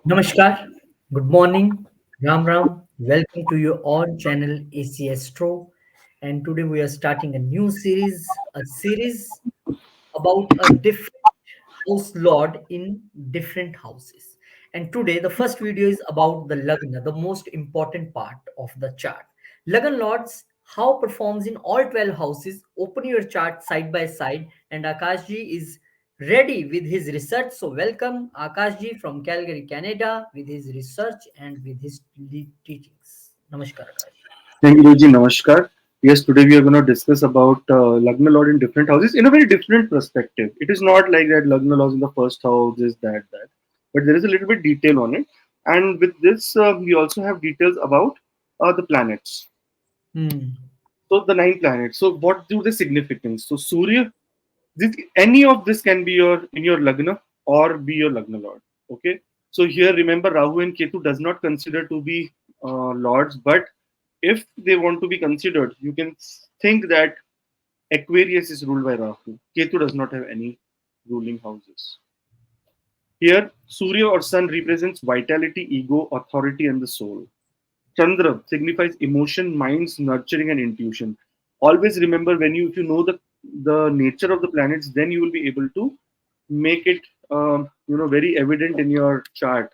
Namaskar, good morning, Ram Ram. Welcome to your own channel AC Astro. And today we are starting a new series about a different house lord in different houses. And today the first video is about the Lagna, the most important part of the chart. Lagna lords, how performs in all 12 houses. Open your chart side by side, and Akashji is ready with his research. So welcome Akashji from Calgary, Canada, with his research and with his teachings. Namaskar, Akash. Thank you, Ruji. Namaskar. Yes, today we are going to discuss about Lagna Lord in different houses in a very different perspective. It is not like that Lagna Lord in the first house is that. But there is a little bit detail on it. And with this, we also have details about the planets. Hmm. So the 9 planets. So what do the significance? So Surya, any of this can be your in your Lagna or be your Lagna Lord. Okay. So here remember Rahu and Ketu does not consider to be lords, but if they want to be considered, you can think that Aquarius is ruled by Rahu. Ketu does not have any ruling houses. Here, Surya or Sun represents vitality, ego, authority, and the soul. Chandra signifies emotion, minds, nurturing, and intuition. Always remember when if you know the nature of the planets, then you will be able to make it very evident in your chart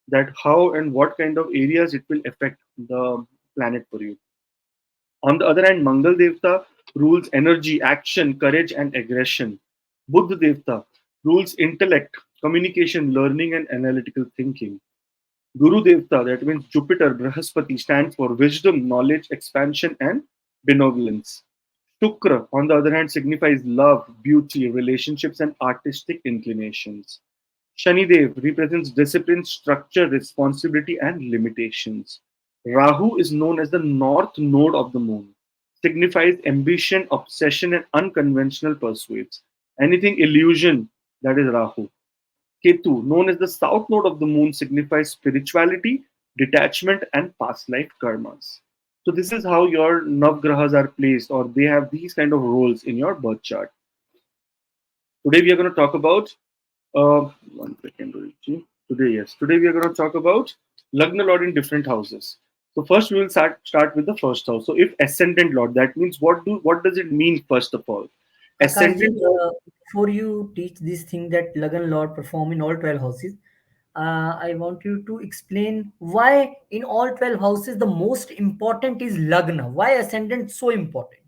that how and what kind of areas it will affect the planet for you. On the other hand, Mangal Devta rules energy, action, courage, and aggression. Buddha Devta rules intellect, communication, learning, and analytical thinking. Guru Devta, that means Jupiter, Brahaspati, stands for wisdom, knowledge, expansion, and benevolence. Shukra, on the other hand, signifies love, beauty, relationships, and artistic inclinations. Shanidev represents discipline, structure, responsibility, and limitations. Rahu is known as the north node of the moon, signifies ambition, obsession, and unconventional pursuits. Anything illusion, that is Rahu. Ketu, known as the south node of the moon, signifies spirituality, detachment, and past life karmas. So this is how your Navgrahas are placed, or they have these kind of roles in your birth chart. Today we are going to talk about one second, Rohitji. Today we are going to talk about Lagna Lord in different houses. So first we will start with the first house. So if ascendant Lord, that means what does it mean first of all? Akashji, Ascendant Lord. before you teach this thing that Lagan Lord perform in all 12 houses, I want you to explain why in all 12 houses the most important is Lagna. Why Ascendant so important?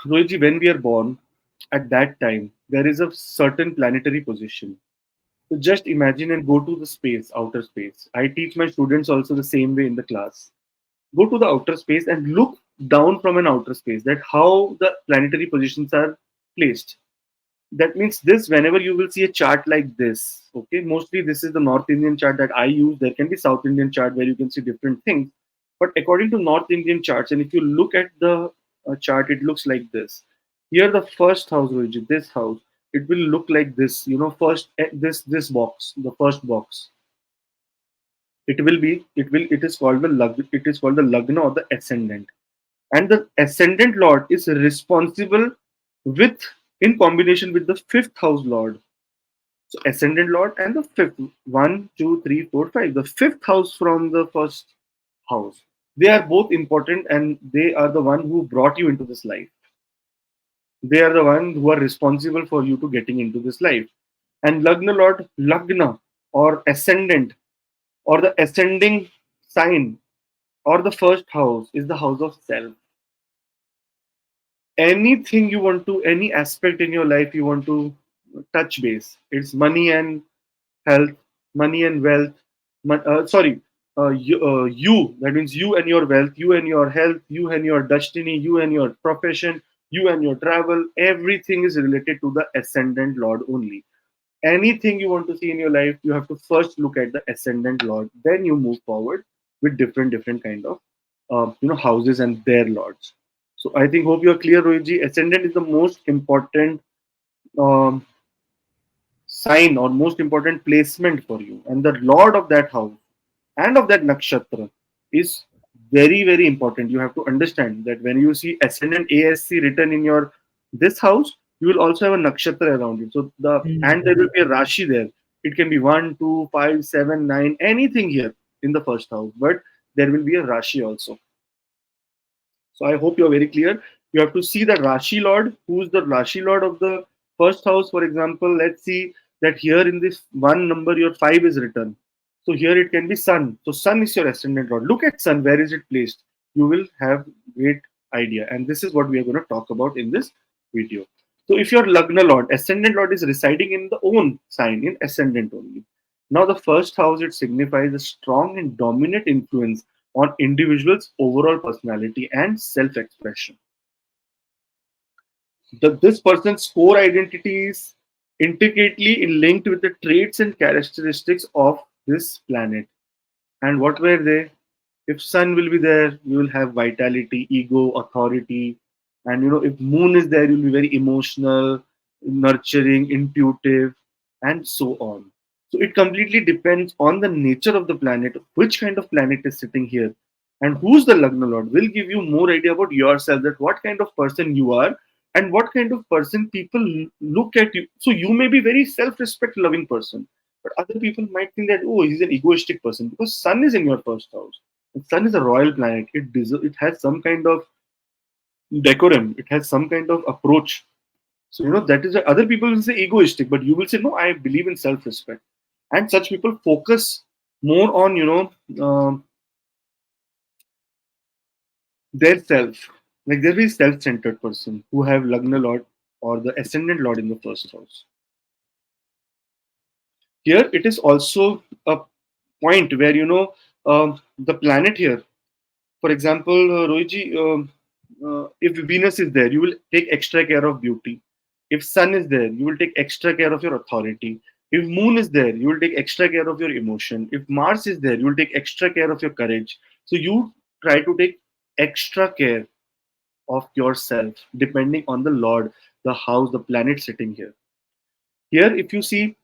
Rohitji, when we are born, at that time there is a certain planetary position. So just imagine and go to the space, outer space. I teach my students also the same way in the class. Go to the outer space and look down from an outer space that how the planetary positions are placed. That means this whenever you will see a chart like this, okay, mostly this is the North Indian chart that I use. There can be South Indian chart where you can see different things, but according to North Indian charts, and if you look at the chart, it looks like this. Here the first house, Rohit, this house, it will look like this, first this box, the first box, it is called the Lagna or the ascendant, and the ascendant lord is responsible with in combination with the fifth house lord. So ascendant lord and the fifth, one, two, three, four, five, the fifth house from the first house. They are both important, and they are the one who brought you into this life. They are the one who are responsible for you to getting into this life. And Lagna lord, Lagna or ascendant or the ascending sign or the first house is the house of self. Anything you want to, any aspect in your life you want to touch base, it's money and health, money and wealth. You, that means you and your wealth, you and your health, you and your destiny, you and your profession, you and your travel, everything is related to the ascendant lord only. Anything you want to see in your life, you have to first look at the ascendant lord, then you move forward with different kind of houses and their lords. So I think, hope you're clear, Rohitji. Ascendant is the most important um, sign or most important placement for you, and the lord of that house and of that nakshatra is very important. You have to understand that when you see ascendant ASC written in your this house, you will also have a nakshatra around it. So the Hmm. and there will be a rashi there. It can be 1, 2, 5, 7, 9, anything here in the first house, but there will be a Rashi also. So I hope you're very clear. You have to see the Rashi Lord. Who's the Rashi Lord of the first house? For example, let's see that here in this one number, your 5 is written. So here it can be Sun. So Sun is your ascendant Lord. Look at Sun. Where is it placed? You will have great idea. And this is what we are going to talk about in this video. So if your Lagna Lord, ascendant Lord is residing in the own sign, in ascendant only. Now the first house, it signifies a strong and dominant influence on individuals' overall personality and self-expression. This person's core identity is intricately linked with the traits and characteristics of this planet. And what were they? If sun will be there, you will have vitality, ego, authority. And if moon is there, you'll be very emotional, nurturing, intuitive, and so on. So it completely depends on the nature of the planet, which kind of planet is sitting here, and who's the Lagna Lord will give you more idea about yourself, that what kind of person you are and what kind of person people look at you. So you may be very self-respect loving person, but other people might think that, oh, he's an egoistic person, because sun is in your first house. And sun is a royal planet. It has some kind of decorum. It has some kind of approach. So that is why other people will say egoistic, but you will say no. I believe in self-respect, and such people focus more on their self. Like they're very self-centered person who have Lagna Lord or the ascendant Lord in the first house. Here it is also a point where the planet here. For example, Rohiji, if Venus is there, you will take extra care of beauty. If Sun is there, you will take extra care of your authority. If Moon is there, you will take extra care of your emotion. If Mars is there, you will take extra care of your courage. So you try to take extra care of yourself depending on the Lord, the house, the planet sitting here. Here, if you see,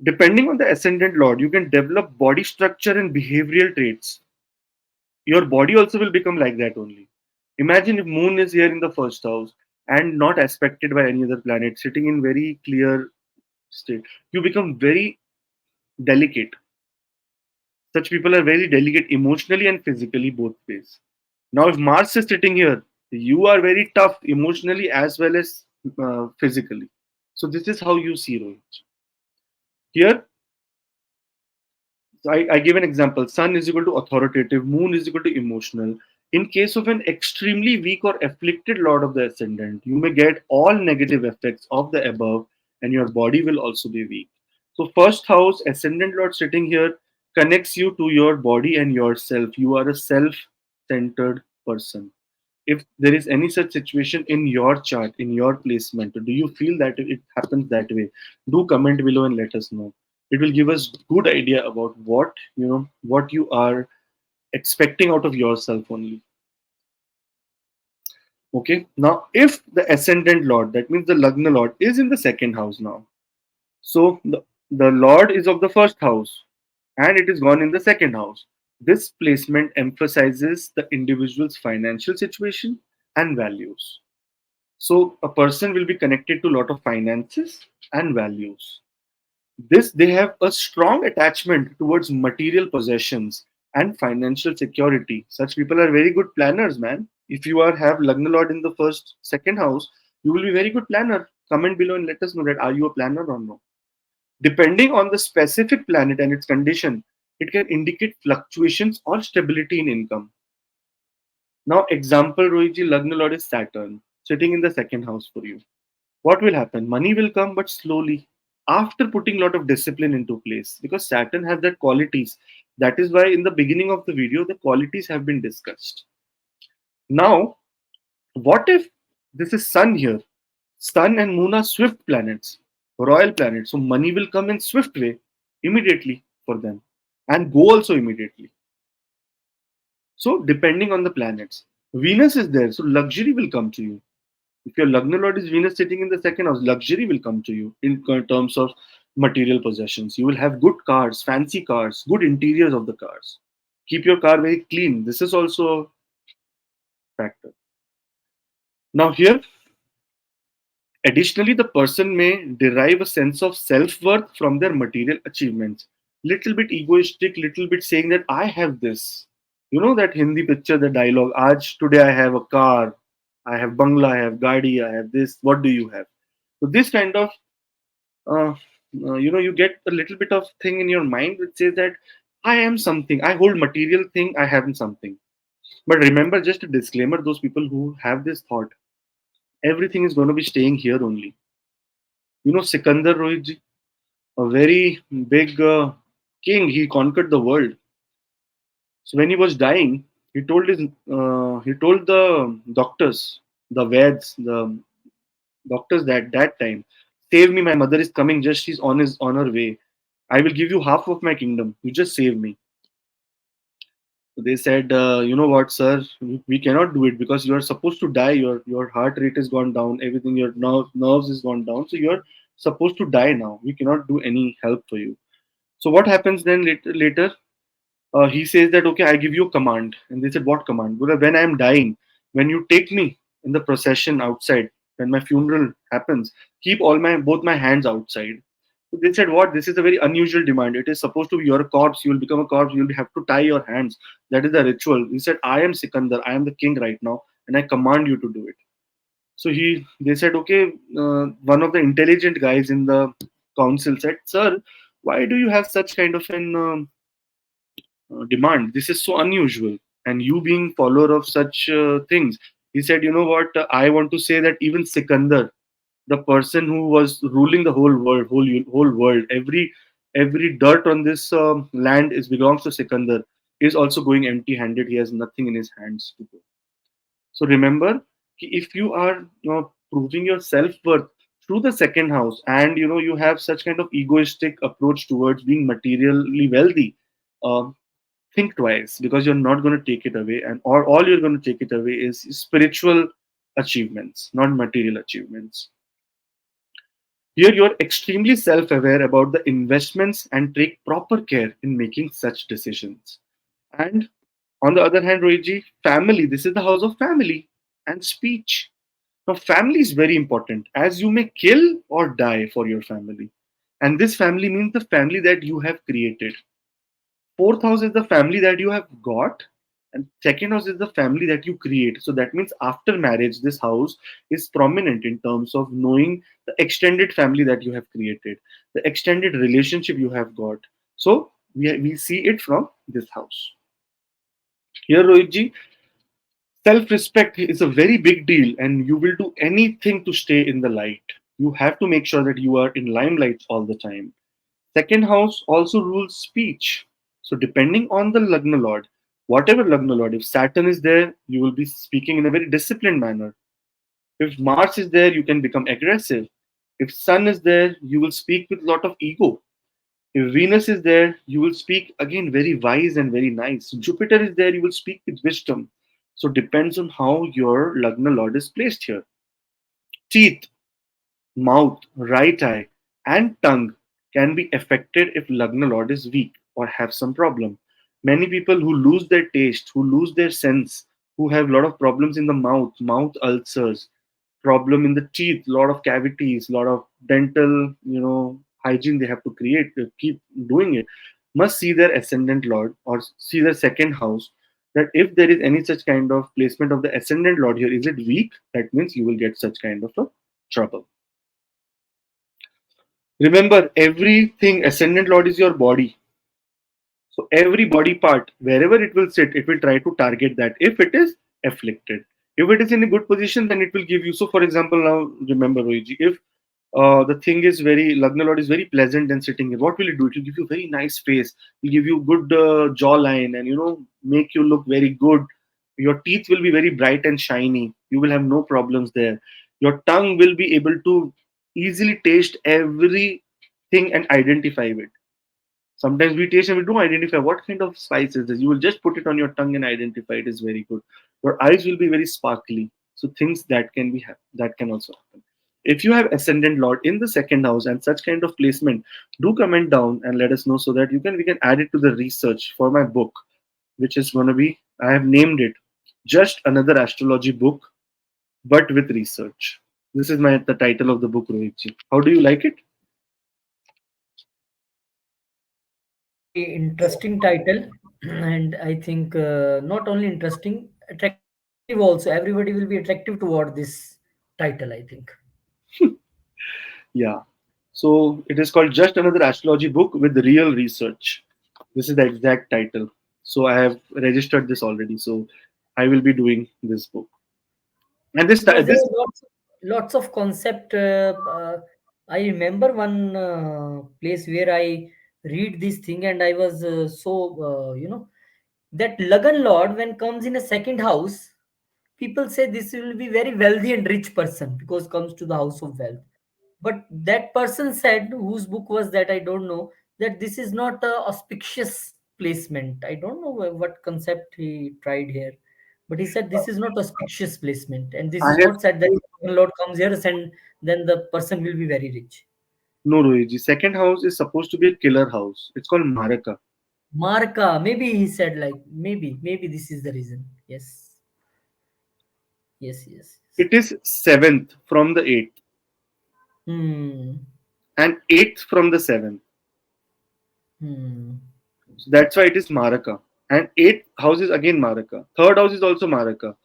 depending on the ascendant Lord, you can develop body structure and behavioral traits. Your body also will become like that only. Imagine if moon is here in the first house and not aspected by any other planet, sitting in very clear state, you become very delicate. Such people are very delicate emotionally and physically, both ways. Now if Mars is sitting here, you are very tough emotionally as well as physically. So this is how you see Rohit. Here I give an example. Sun is equal to authoritative, moon is equal to emotional. In case of an extremely weak or afflicted lord of the ascendant, you may get all negative effects of the above, and your body will also be weak. So, first house, ascendant lord sitting here connects you to your body and yourself. You are a self centered person. If there is any such situation in your chart, in your placement, do you feel that it happens that way? Do comment below and let us know. It will give us good idea about what you are expecting out of yourself only. Okay, now if the ascendant lord, that means the Lagna Lord, is in the second house now, so the Lord is of the first house and it is gone in the second house. This placement emphasizes the individual's financial situation and values. So a person will be connected to a lot of finances and values. This they have a strong attachment towards material possessions and financial security. Such people are very good planners, man. If you are have Lagna Lord in the second house, you will be very good planner. Comment below and let us know that are you a planner or no. Depending on the specific planet and its condition, it can indicate fluctuations or stability in income. Now, example, Rohiji, Lagna Lord is Saturn, sitting in the second house for you. What will happen? Money will come, but slowly, after putting a lot of discipline into place, because Saturn has that qualities. That is why in the beginning of the video, the qualities have been discussed. Now, what if this is Sun here? Sun and Moon are swift planets, royal planets. So money will come in swift way immediately for them and go also immediately. So depending on the planets, Venus is there, so luxury will come to you. If your Lagna Lord is Venus sitting in the second house, luxury will come to you in terms of material possessions. You will have good cars, fancy cars, good interiors of the cars. Keep your car very clean. This is also a factor. Now here, Additionally, the person may derive a sense of self-worth from their material achievements. Little bit egoistic, little bit saying that I have this. You know that Hindi picture, the dialogue, Aaj today I have a car, I have bangla, I have gadi, I have this. What do you have? So this kind of uh, you get a little bit of thing in your mind which says that I am something. I hold material thing. I have something. But remember, just a disclaimer: those people who have this thought, everything is going to be staying here only. Sikandar Rohit, a very big king. He conquered the world. So when he was dying, he told the doctors, the Veds, the doctors that time, save me. My mother is coming. Just she's on her way. I will give you half of my kingdom. You just save me. So they said, you know what, sir, we cannot do it because you are supposed to die. Your heart rate has gone down. Everything, your nerves is gone down. So you're supposed to die now. We cannot do any help for you. So what happens then later? He says that okay, I give you a command, and they said what command? Well, when I am dying, when you take me in the procession outside, when my funeral happens, keep all my both my hands outside. So they said what? This is a very unusual demand. It is supposed to be your corpse. You will become a corpse. You will have to tie your hands. That is the ritual. He said, I am Sikandar. I am the king right now, and I command you to do it. So they said okay. One of the intelligent guys in the council said, sir, why do you have such kind of an demand? This is so unusual. And you being follower of such things, he said, you know what? I want to say that even Sikandar, the person who was ruling the whole world, whole world, every dirt on this land is belongs to Sikandar, is also going empty-handed. He has nothing in his hands to go. So remember, if you are proving your self-worth through the second house, and you have such kind of egoistic approach towards being materially wealthy, um, think twice because you're not going to take it away, and or all you're going to take it away is spiritual achievements, not material achievements. Here you're extremely self-aware about the investments and take proper care in making such decisions. And on the other hand, Rohitji, family, this is the house of family and speech. Now family is very important as you may kill or die for your family, and this family means the family that you have created. Fourth house is the family that you have got, and second house is the family that you create. So that means after marriage, this house is prominent in terms of knowing the extended family that you have created, the extended relationship you have got. So we see it from this house. Here, Rohitji, self respect is a very big deal, and you will do anything to stay in the light. You have to make sure that you are in limelight all the time. Second house also rules speech. So depending on the Lagna Lord, whatever Lagna Lord, if Saturn is there, you will be speaking in a very disciplined manner. If Mars is there, you can become aggressive. If Sun is there, you will speak with a lot of ego. If Venus is there, you will speak again very wise and very nice. Jupiter is there, you will speak with wisdom. So depends on how your Lagna Lord is placed here. Teeth, mouth, right eye, and tongue can be affected if Lagna Lord is weak or have some problem. Many people who lose their taste, who lose their sense, who have a lot of problems in the mouth ulcers, problem in the teeth, lot of cavities, lot of dental, hygiene they have to create, keep doing it, must see their ascendant lord or see their second house. That if there is any such kind of placement of the ascendant lord here, is it weak? That means you will get such kind of a trouble. Remember, everything ascendant lord is your body. So every body part, wherever it will sit, it will try to target that if it is afflicted. If it is in a good position, then it will give you. So, for example, now remember, Rohiji, if the thing is very Lagna Lord is very pleasant and sitting here, what will it do? It will give you very nice face. It will give you good jawline, and make you look very good. Your teeth will be very bright and shiny. You will have no problems there. Your tongue will be able to easily taste everything and identify it. Sometimes we taste and we don't identify what kind of spice is this. You will just put it on your tongue and identify it is very good. Your eyes will be very sparkly. So things that can that can also happen. If you have ascendant lord in the second house and such kind of placement, do comment down and let us know so that we can add it to the research for my book, which is gonna be, I have named it just another astrology book, but with research. This is my the title of the book, Rohitji. How do you like it? Very interesting title, and I think not only interesting, attractive also. Everybody will be attractive toward this title, I think. Yeah. So it is called Just Another Astrology Book with Real Research. This is the exact title. So I have registered this already. So I will be doing this book. And Because there this are lots of concept. I remember one place where I read this thing, and I was that Lagan Lord when comes in a second house, people say this will be very wealthy and rich person because comes to the house of wealth. But that person said, whose book was that, I don't know, that this is not a auspicious placement. I don't know what concept he tried here, but he said this is not auspicious placement, and this I is have not said that Lord comes here and then the person will be very rich. no Rohitji. Second house is supposed to be a killer house. It's called Maraka. Marka, maybe he said like maybe this is the reason. Yes, yes, yes, yes. It is seventh from the eighth Hmm. and eighth from the seventh. Hmm. So that's why it is Maraka. And eighth house is again Maraka. Third house is also Maraka.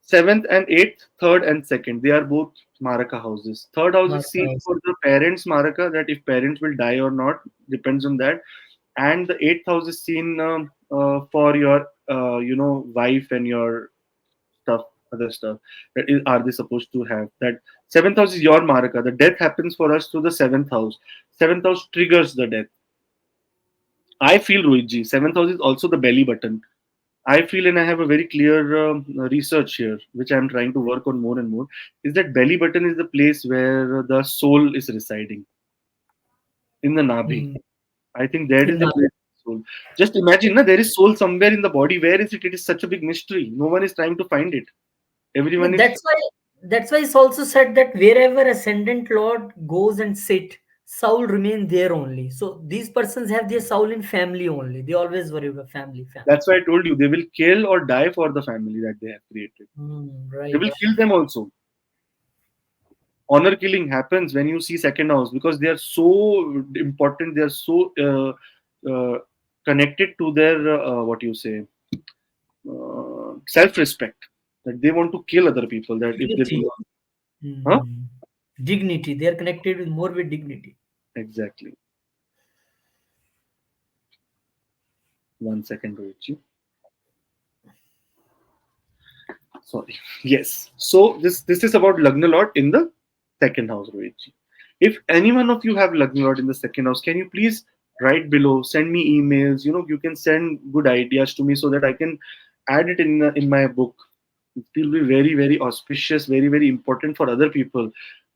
Seventh and eighth, third and second, they are both Maraka houses. Third house is Marka seen house. for the parents' Maraka, that if parents will die or not, depends on that. And the eighth house is seen for your, wife and your stuff, other stuff. That is, are they supposed to have that? Seventh house is your Maraka. The death happens for us through the seventh house. Seventh house triggers the death. I feel Ruiji. Seventh house is also the belly button. I feel, and I have a very clear research here, which I'm trying to work on more and more, is that belly button is the place where the soul is residing in the Nabhi. Hmm. I think that is In the the place of soul. Just imagine, na, there is soul somewhere in the body. Where is it? It is such a big mystery. No one is trying to find it. No, Everyone is. that's why it's also said that wherever ascendant lord goes and sit, soul remain there only. So these persons have their soul in family only. They always worry about family, family. That's why I told you they will kill or die for the family that they have created. They Right. will kill them also. Honor killing happens when you see second house because they are so important. They are so connected to their what you say self-respect that they want to kill other people. That if they do Dignity. not, huh? Hmm. Dignity. They are connected with more with dignity. Exactly. 1 second, Rohitji. Sorry. Yes. So this is about Lagna Lord in the second house, Rohitji. If any one of you have Lagna Lord in the second house, can you please write below? Send me emails. You can send good ideas to me so that I can add it in my book. It will be very very auspicious, very very important for other people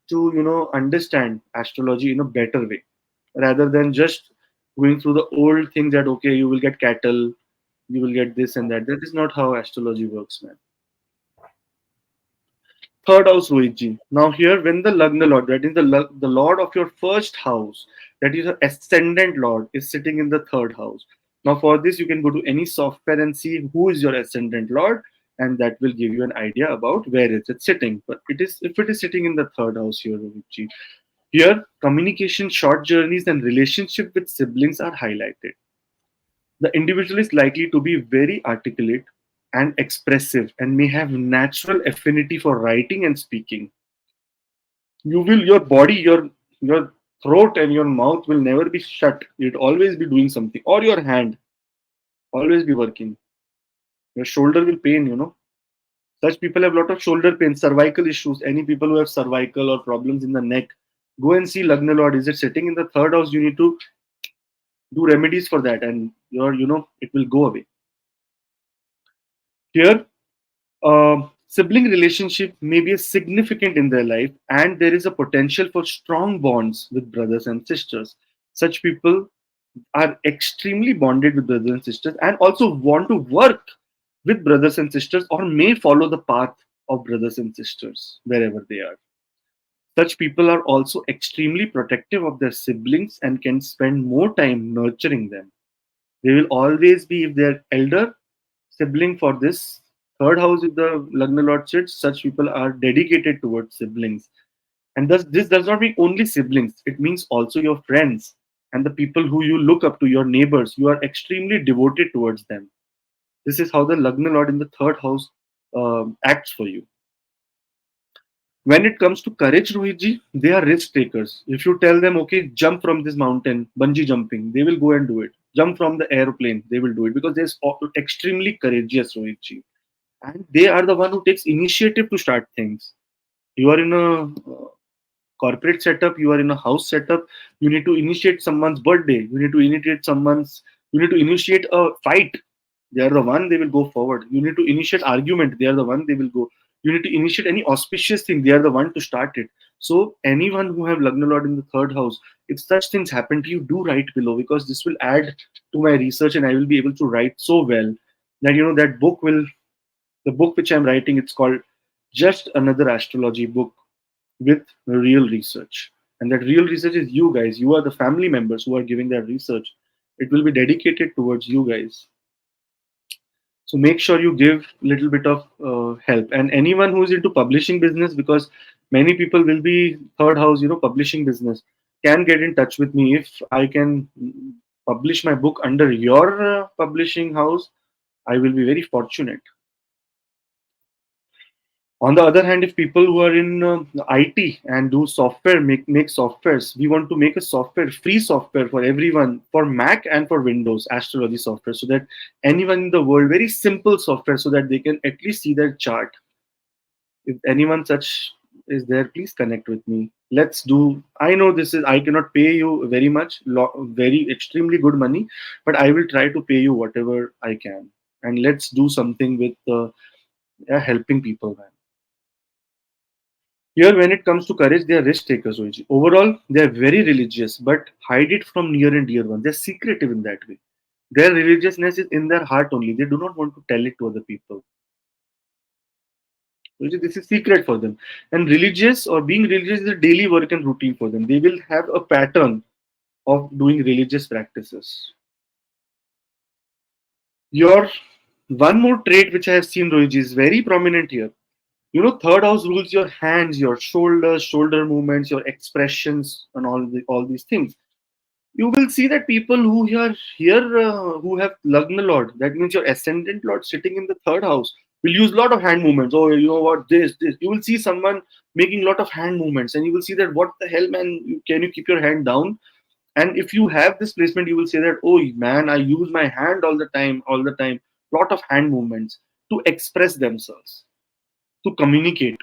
to understand astrology in a better way, rather than just going through the old things that okay you will get cattle, you will get this and that. That is not how astrology works, man. Third house, Rohitji. Now here, when the Lagna Lord, that is the Lord of your first house, that is the ascendant Lord, is sitting in the third house. Now for this, you can go to any software and see who is your ascendant Lord, and that will give you an idea about where is it sitting. But it is if it is sitting in the third house here, Rohitji. Here, communication, short journeys, and relationship with siblings are highlighted. The individual is likely to be very articulate and expressive and may have natural affinity for writing and speaking. Your body, your throat and your mouth will never be shut. You'll always be doing something. Or your hand, always be working. Your shoulder will pain. Such people have a lot of shoulder pain, cervical issues. Any people who have cervical or problems in the neck, go and see Lagna Lord. Is it sitting in the third house? You need to do remedies for that, and it will go away. Here, sibling relationship may be significant in their life, and there is a potential for strong bonds with brothers and sisters. Such people are extremely bonded with brothers and sisters and also want to work with brothers and sisters or may follow the path of brothers and sisters wherever they are. Such people are also extremely protective of their siblings and can spend more time nurturing them. They will always be, if they're elder sibling for this third house, if the Lagna Lord sits, such people are dedicated towards siblings And thus, this does not mean only siblings, it means also your friends and the people who you look up to, your neighbors. You are extremely devoted towards them. This is how the Lagna Lord in the third house acts for you. When it comes to courage, Rohitji, they are risk takers. If you tell them, okay, jump from this mountain, bungee jumping, they will go and do it. Jump from the airplane, they will do it because they're extremely courageous, Rohitji. And they are the one who takes initiative to start things. You are in a corporate setup, you are in a house setup, you need to initiate someone's birthday, you need to initiate a fight. They are the one, they will go forward. You need to initiate argument, they are the one, they will go. You need to initiate any auspicious thing, they are the one to start it. So anyone who have Lagna Lord in the third house, if such things happen to you, do write below, because this will add to my research and I will be able to write so well that that book will, the book which I'm writing, it's called Just Another Astrology Book with real research. And that real research is you guys. You are the family members who are giving that research. It will be dedicated towards you guys. So make sure you give a little bit of help. And anyone who is into publishing business, because many people will be third house, publishing business, can get in touch with me. If I can publish my book under your publishing house, I will be very fortunate. On the other hand, if people who are in IT and do software, make softwares, we want to make a software, free software for everyone, for Mac and for Windows, astrology software, so that anyone in the world, very simple software, so that they can at least see their chart. If anyone such is there, please connect with me. Let's do. I know this is, I cannot pay you very much, very extremely good money, but I will try to pay you whatever I can, and let's do something with helping people, man. Here, when it comes to courage, they are risk takers, Oji. Overall, they are very religious, but hide it from near and dear ones. They're secretive in that way. Their religiousness is in their heart only. They do not want to tell it to other people. Oji, this is secret for them. And religious or being religious is a daily work and routine for them. They will have a pattern of doing religious practices. Your one more trait which I have seen, Rohiji, is very prominent here. Third house rules your hands, your shoulders, shoulder movements, your expressions, and all these things. You will see that people who are here, who have Lagna Lord, that means your ascendant Lord sitting in the third house, will use a lot of hand movements. Oh, you know what, this. You will see someone making a lot of hand movements, and you will see that, what the hell, man, can you keep your hand down? And if you have this placement, you will say that, oh man, I use my hand all the time, lot of hand movements to express themselves, to communicate.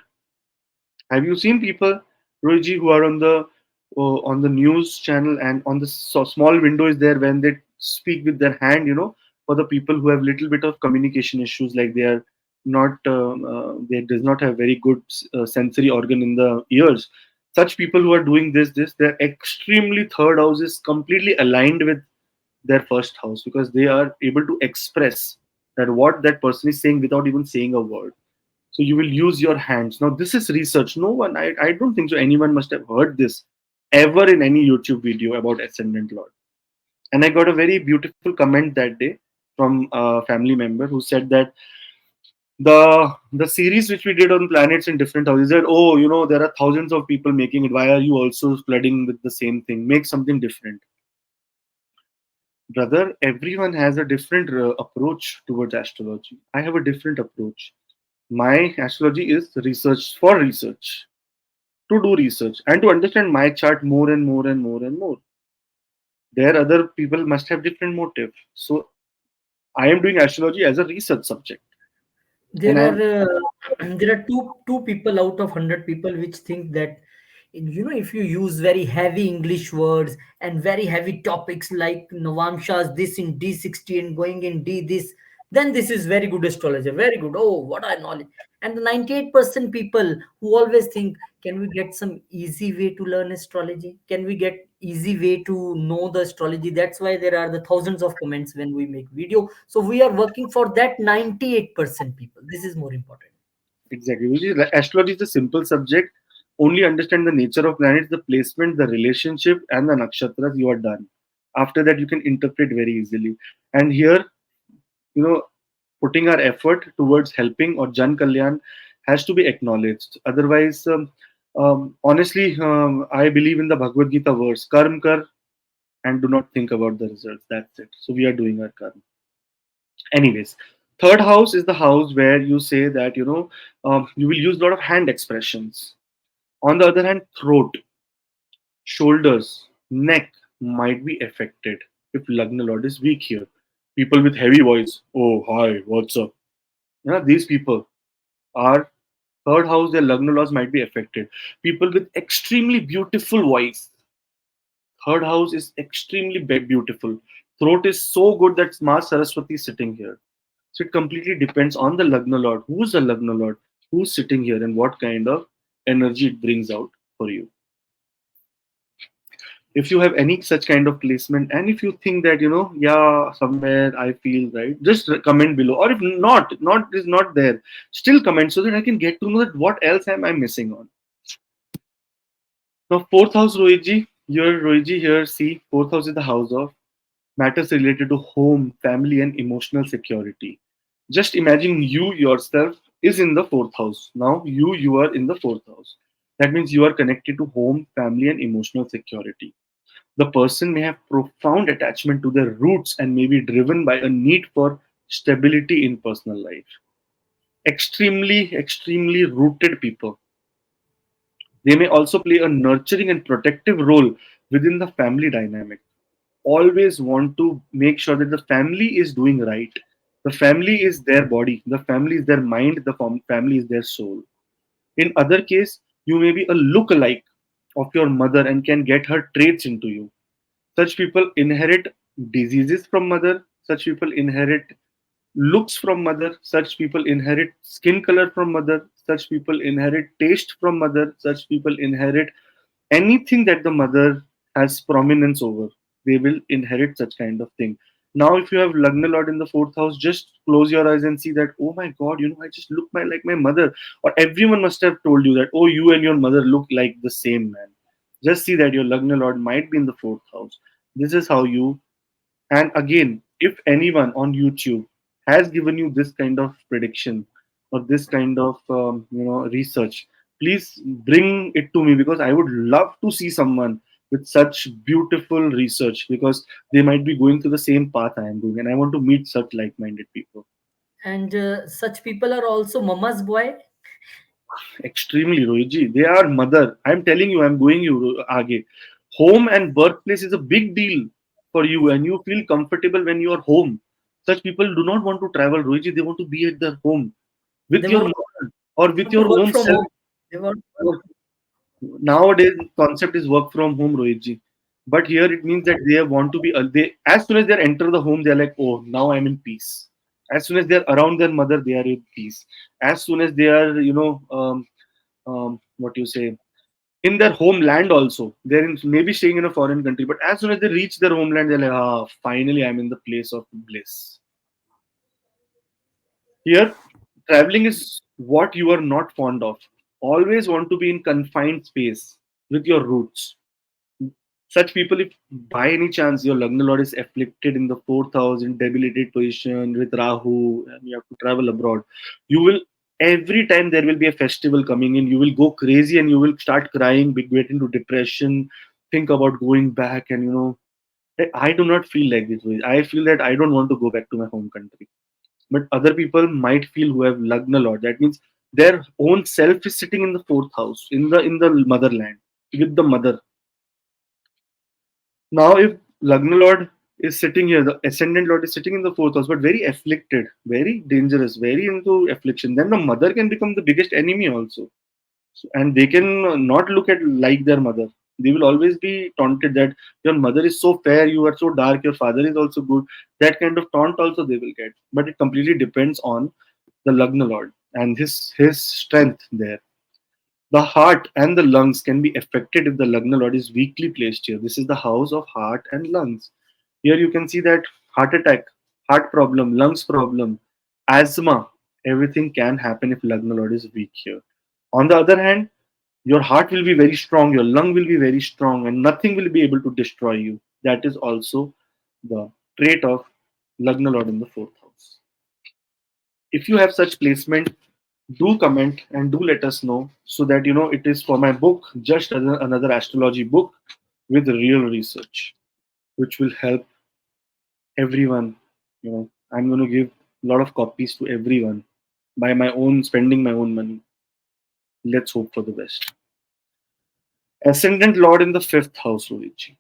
Have you seen people, Rohiji, who are on the news channel, and on the small window is there when they speak with their hand, for the people who have little bit of communication issues, like they are not, they does not have very good sensory organ in the ears. Such people who are doing this, they're extremely, third house is completely aligned with their first house, because they are able to express that what that person is saying without even saying a word. So you will use your hands. Now this is research. No one, I don't think so anyone must have heard this ever in any YouTube video about Ascendant Lord. And I got a very beautiful comment that day from a family member who said that the series which we did on planets in different houses, said, oh, there are thousands of people making it. Why are you also flooding with the same thing? Make something different. Brother, everyone has a different approach towards astrology. I have a different approach. My astrology is research for research, to do research and to understand my chart more and more and more and more. There, other people must have different motive. So I am doing astrology as a research subject, and There I am are there are two people out of 100 people which think that, if you use very heavy English words and very heavy topics like Novamsha's this in D60 and going in D this, then this is very good astrologer, very good. Oh, what a knowledge! And the 98% people who always think, can we get some easy way to learn astrology? Can we get easy way to know the astrology? That's why there are the thousands of comments when we make video. So we are working for that 98% people. This is more important. exactly. Which is, astrology is a simple subject. Only understand the nature of planets, the placement, the relationship, and the nakshatras. You are done. After that, you can interpret very easily. And here, you know, putting our effort towards helping or Jan Kalyan has to be acknowledged. Otherwise, Honestly, I believe in the Bhagavad Gita verse, karm kar and do not think about the results. That's it. So we are doing our karma. Anyways, third house is the house where you say that, you will use a lot of hand expressions. On the other hand, throat, shoulders, neck might be affected if Lagna Lord is weak here. People with heavy voice, oh, hi, what's up? These people are third house, their Lagna Lords might be affected. People with extremely beautiful voice, third house is extremely beautiful. Throat is so good that Ma Saraswati is sitting here. So it completely depends on the Lagna Lord. Who's the Lagna Lord? Who's sitting here and what kind of energy it brings out for you. If you have any such kind of placement, and if you think that, yeah, somewhere I feel right, just comment below. Or if not is not there, still comment so that I can get to know that what else am I missing on. Now, fourth house, Rohitji, Rohitji here, see, fourth house is the house of matters related to home, family, and emotional security. Just imagine you yourself is in the fourth house. Now, you are in the fourth house. That means you are connected to home, family, and emotional security. The person may have profound attachment to their roots and may be driven by a need for stability in personal life. Extremely rooted people. They may also play a nurturing and protective role within the family dynamic. Always want to make sure that the family is doing right. The family is their body, the family is their mind, the family is their soul. In other case, you may be a look-alike of your mother and can get her traits into you. Such people inherit diseases from mother. Such people inherit looks from mother. Such people inherit skin color from mother. Such people inherit taste from mother. Such people inherit anything that the mother has prominence over. They will inherit such kind of thing. Now, if you have Lagna Lord in the fourth house, just close your eyes and see that, oh my God, I just look like my mother. Or everyone must have told you that, oh, you and your mother look like the same man. Just see that your Lagna Lord might be in the fourth house. This is how you. And again, if anyone on YouTube has given you this kind of prediction or this kind of research, please bring it to me because I would love to see someone with such beautiful research because they might be going through the same path I am doing, and I want to meet such like-minded people. And such people are also mama's boy. Extremely, Rohitji. They are mother. I'm telling you, I'm going you Aage. Home and birthplace is a big deal for you, and you feel comfortable when you are home. Such people do not want to travel, Rohitji. They want to be at their home with They your want mother or with to your work own from self. home. They want Nowadays, concept is work from home, Rohitji. But here it means that they want to be. They as soon as they enter the home, they're like, oh, now I'm in peace. As soon as they're around their mother, they are in peace. As soon as they are, what you say, in their homeland also. They're maybe staying in a foreign country, but as soon as they reach their homeland, they're like, ah, finally, I'm in the place of bliss. Here, traveling is what you are not fond of. Always want to be in confined space with your roots. Such people, if by any chance your Lagna Lord is afflicted in the fourth house in debilitated position with Rahu and you have to travel abroad, you will every time there will be a festival coming in, you will go crazy and you will start crying, get into depression, think about going back, and I do not feel like this way. I feel that I don't want to go back to my home country. But other people might feel who have Lagna Lord. That means their own self is sitting in the fourth house, in the motherland, with the mother. Now, if Lagna Lord is sitting here, the Ascendant Lord is sitting in the fourth house, but very afflicted, very dangerous, very into affliction, then the mother can become the biggest enemy also. And they can not look at like their mother. They will always be taunted that your mother is so fair, you are so dark, your father is also good. That kind of taunt also they will get. But it completely depends on the Lagna Lord and his strength there. The heart and the lungs can be affected if the Lagna Lord is weakly placed here. This is the house of heart and lungs. Here you can see that heart attack, heart problem, lungs problem, asthma, everything can happen if Lagna Lord is weak here. On the other hand, your heart will be very strong, your lung will be very strong, and nothing will be able to destroy you. That is also the trait of Lagna Lord in the fourth house. If you have such placement, Do comment and do let us know, so that it is for my book, just another astrology book with real research, which will help everyone. I'm going to give a lot of copies to everyone by my own spending my own money. Let's hope for the best. Ascendant Lord in the fifth house, Rohitji.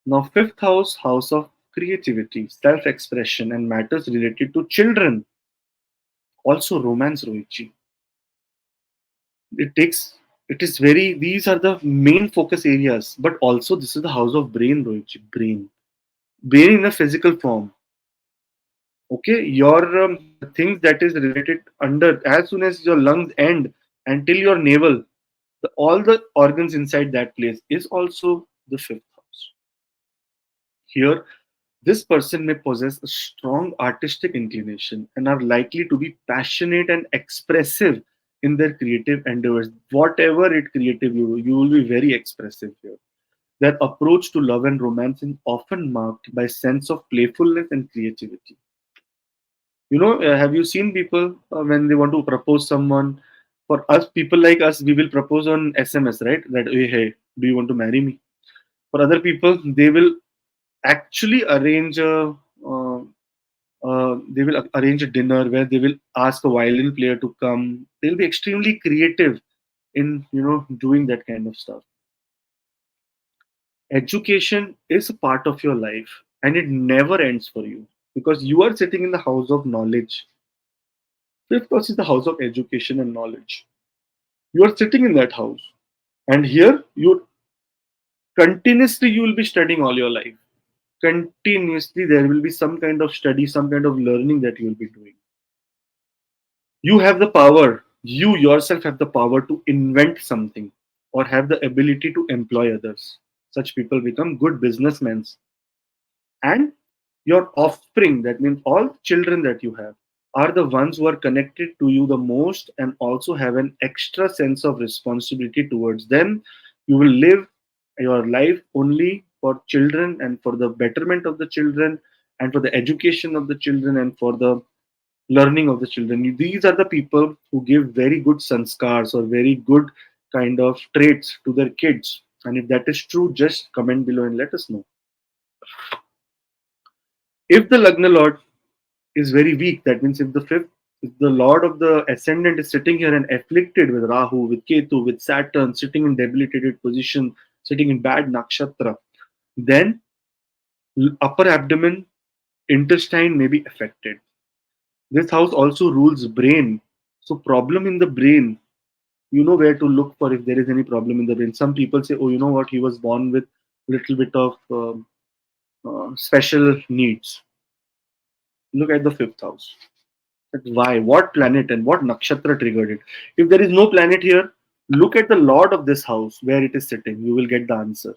Now, fifth house, house of creativity, self expression, and matters related to children. Also, romance, Rohitji. It takes, it is very, these are the main focus areas, but also this is the house of brain, Rohitji. Brain in a physical form. Okay, your the things that is related under, as soon as your lungs end until your navel, all the organs inside that place is also the fifth house. Here, this person may possess a strong artistic inclination and are likely to be passionate and expressive in their creative endeavors. Whatever it creative you will be very expressive here. Their approach to love and romance is often marked by sense of playfulness and creativity. Have you seen people when they want to propose someone? For us, people like us, we will propose on SMS, right? That hey, do you want to marry me? For other people, they will actually uh, arrange a dinner where they will ask a violin player to come. They'll be extremely creative in doing that kind of stuff. Education is a part of your life, and it never ends for you, because you are sitting in the house of knowledge. Fifth house is the house of education and knowledge. You are sitting in that house, and here you will be studying all your life. Continuously there will be some kind of study, some kind of learning that you will be doing. You have the power, you yourself have the power to invent something, or have the ability to employ others. Such people become good businessmen. And your offspring, that means all children that you have, are the ones who are connected to you the most, and also have an extra sense of responsibility towards them. You will live your life only for children, and for the betterment of the children, and for the education of the children, and for the learning of the children. These are the people who give very good sanskars, or very good kind of traits to their kids. And if that is true, just comment below and let us know. If the Lagna Lord is very weak, that means if the Lord of the Ascendant is sitting here and afflicted with Rahu, with Ketu, with Saturn, sitting in debilitated position, sitting in bad nakshatra, then upper abdomen, intestine may be affected. This house also rules brain. So problem in the brain, you know where to look for if there is any problem in the brain. Some people say, oh, you know what, he was born with little bit of special needs. Look at the fifth house. Why? What planet and what nakshatra triggered it? If there is no planet here, look at the lord of this house, where it is sitting. You will get the answer.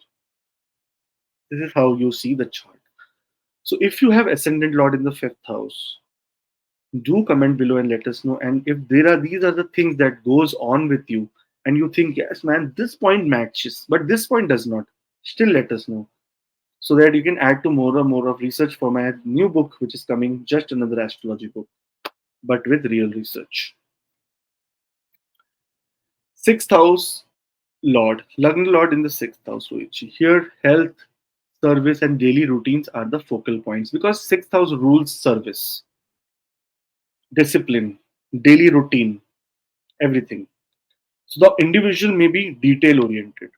This is how you see the chart. So if you have ascendant lord in the fifth house, do comment below and let us know. And if these are the things that goes on with you, and you think, yes, man, this point matches, but this point does not, still let us know, so that you can add to more and more of research for my new book, which is coming, just another astrology book, but with real research. Sixth house Lord, Lagna Lord in the sixth house, Rohichi. Here, health, service, and daily routines are the focal points, because sixth house rules service, discipline, daily routine, everything. So the individual may be detail oriented,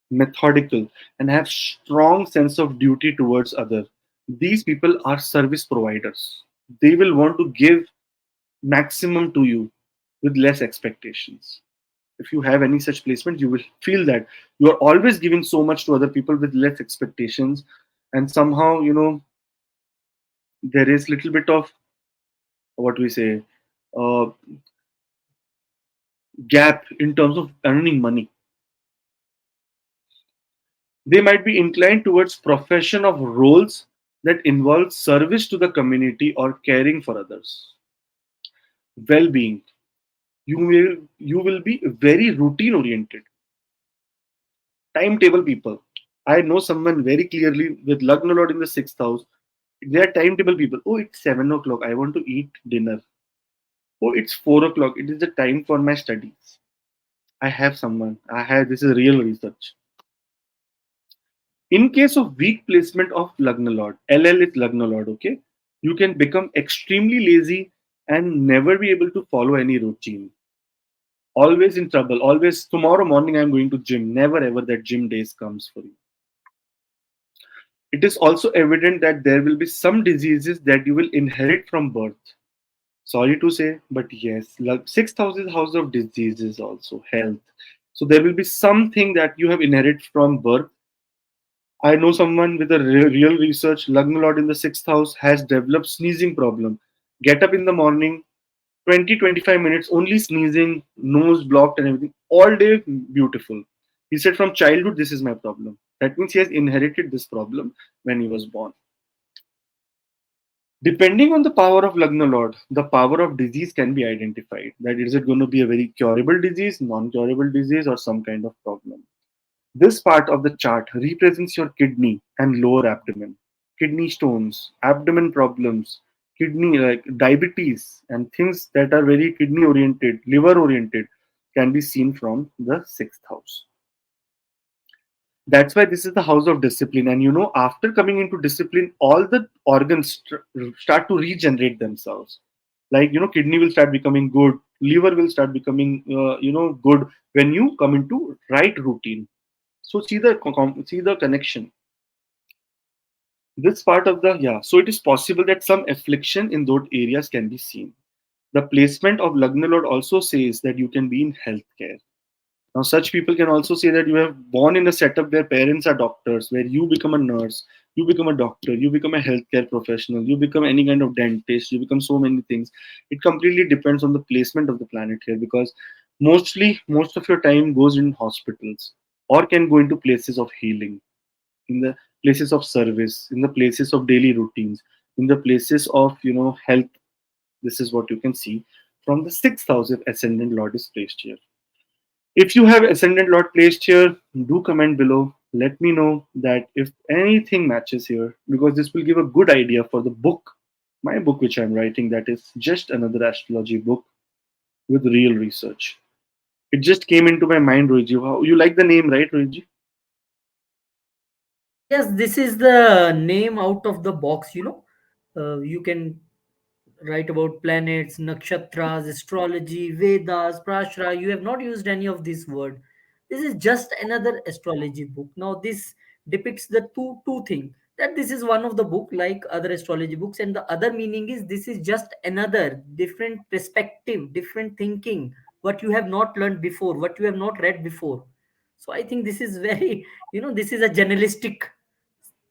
methodical, and have strong sense of duty towards other. These people are service providers. They will want to give maximum to you with less expectations. If you have any such placement, you will feel that you are always giving so much to other people with less expectations, and somehow there is little bit of, what we say, uh, gap in terms of earning money. They might be inclined towards profession of roles that involve service to the community or caring for others. Well-being, you will be very routine oriented, timetable people. I know someone very clearly with Lagna Lord in the sixth house. They are timetable people. Oh, it's 7 o'clock. I want to eat dinner. Oh, it's 4 o'clock. It is the time for my studies. I have someone. I have this is real research. In case of weak placement of Lagna Lord, LL is Lagna Lord, okay? You can become extremely lazy and never be able to follow any routine. Always in trouble. Always tomorrow morning I'm going to gym. Never ever that gym days comes for you. It is also evident that there will be some diseases that you will inherit from birth. Sorry to say, but yes, like 6,000 house of diseases also health. So there will be something that you have inherited from birth. I know someone with a real research. Lagna Lord in the sixth house has developed sneezing problem. Get up in the morning, 20-25 minutes only sneezing, nose blocked and everything. All day beautiful. He said from childhood this is my problem. That means he has inherited this problem when he was born. Depending on the power of Lagna Lord, the power of disease can be identified. That is it going to be a very curable disease, non-curable disease, or some kind of problem. This part of the chart represents your kidney and lower abdomen, kidney stones, abdomen problems, kidney like diabetes, and things that are very kidney oriented, liver oriented can be seen from the sixth house. That's why this is the house of discipline. And after coming into discipline, all the organs start to regenerate themselves. Like, kidney will start becoming good, liver will start becoming, good when you come into right routine. So see the connection. This part of the yeah. So it is possible that some affliction in those areas can be seen. The placement of Lagna Lord also says that you can be in healthcare. Now, such people can also say that you have born in a setup where parents are doctors, where you become a nurse, you become a doctor, you become a healthcare professional, you become any kind of dentist, you become so many things. It completely depends on the placement of the planet here because most of your time goes in hospitals or can go into places of healing, in the places of service, in the places of daily routines, in the places of health. This is what you can see from the sixth house if ascendant lord is placed here. If you have ascendant lord placed here, do comment below. Let me know that if anything matches here, because this will give a good idea for the book, my book which I'm writing, that is just another astrology book with real research. It just came into my mind, Rohiji. How you like the name, right, Rohiji? Yes, this is the name out of the box, you can write about planets, nakshatras, astrology, Vedas, Prashara. You have not used any of this word. This is just another astrology book. Now, this depicts the two thing that this is one of the book like other astrology books, and the other meaning is this is just another different perspective, different thinking, what you have not learned before, what you have not read before. So I think this is very, this is a journalistic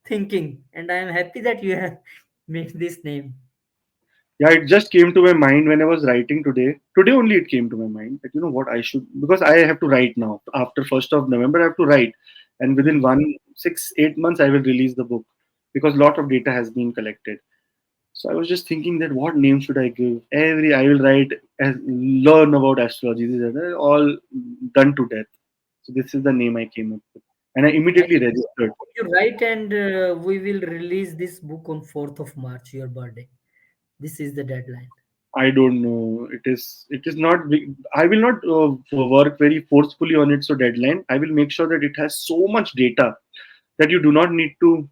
thinking, and I am happy that you have made this name. Yeah, it just came to my mind when I was writing today. Today only it came to my mind that what I should, because I have to write now. After 1st of November, I have to write, and within 1 6 8 months I will release the book because lot of data has been collected. So I was just thinking that what name should I give? I will write and learn about astrology. These are all done to death. So this is the name I came up with, and I And immediately registered. you're right, and we will release this book on 4th of March, your birthday. This is the deadline. I don't know. It is not. I will not work very forcefully on it. So deadline. I will make sure that it has so much data that you do not need to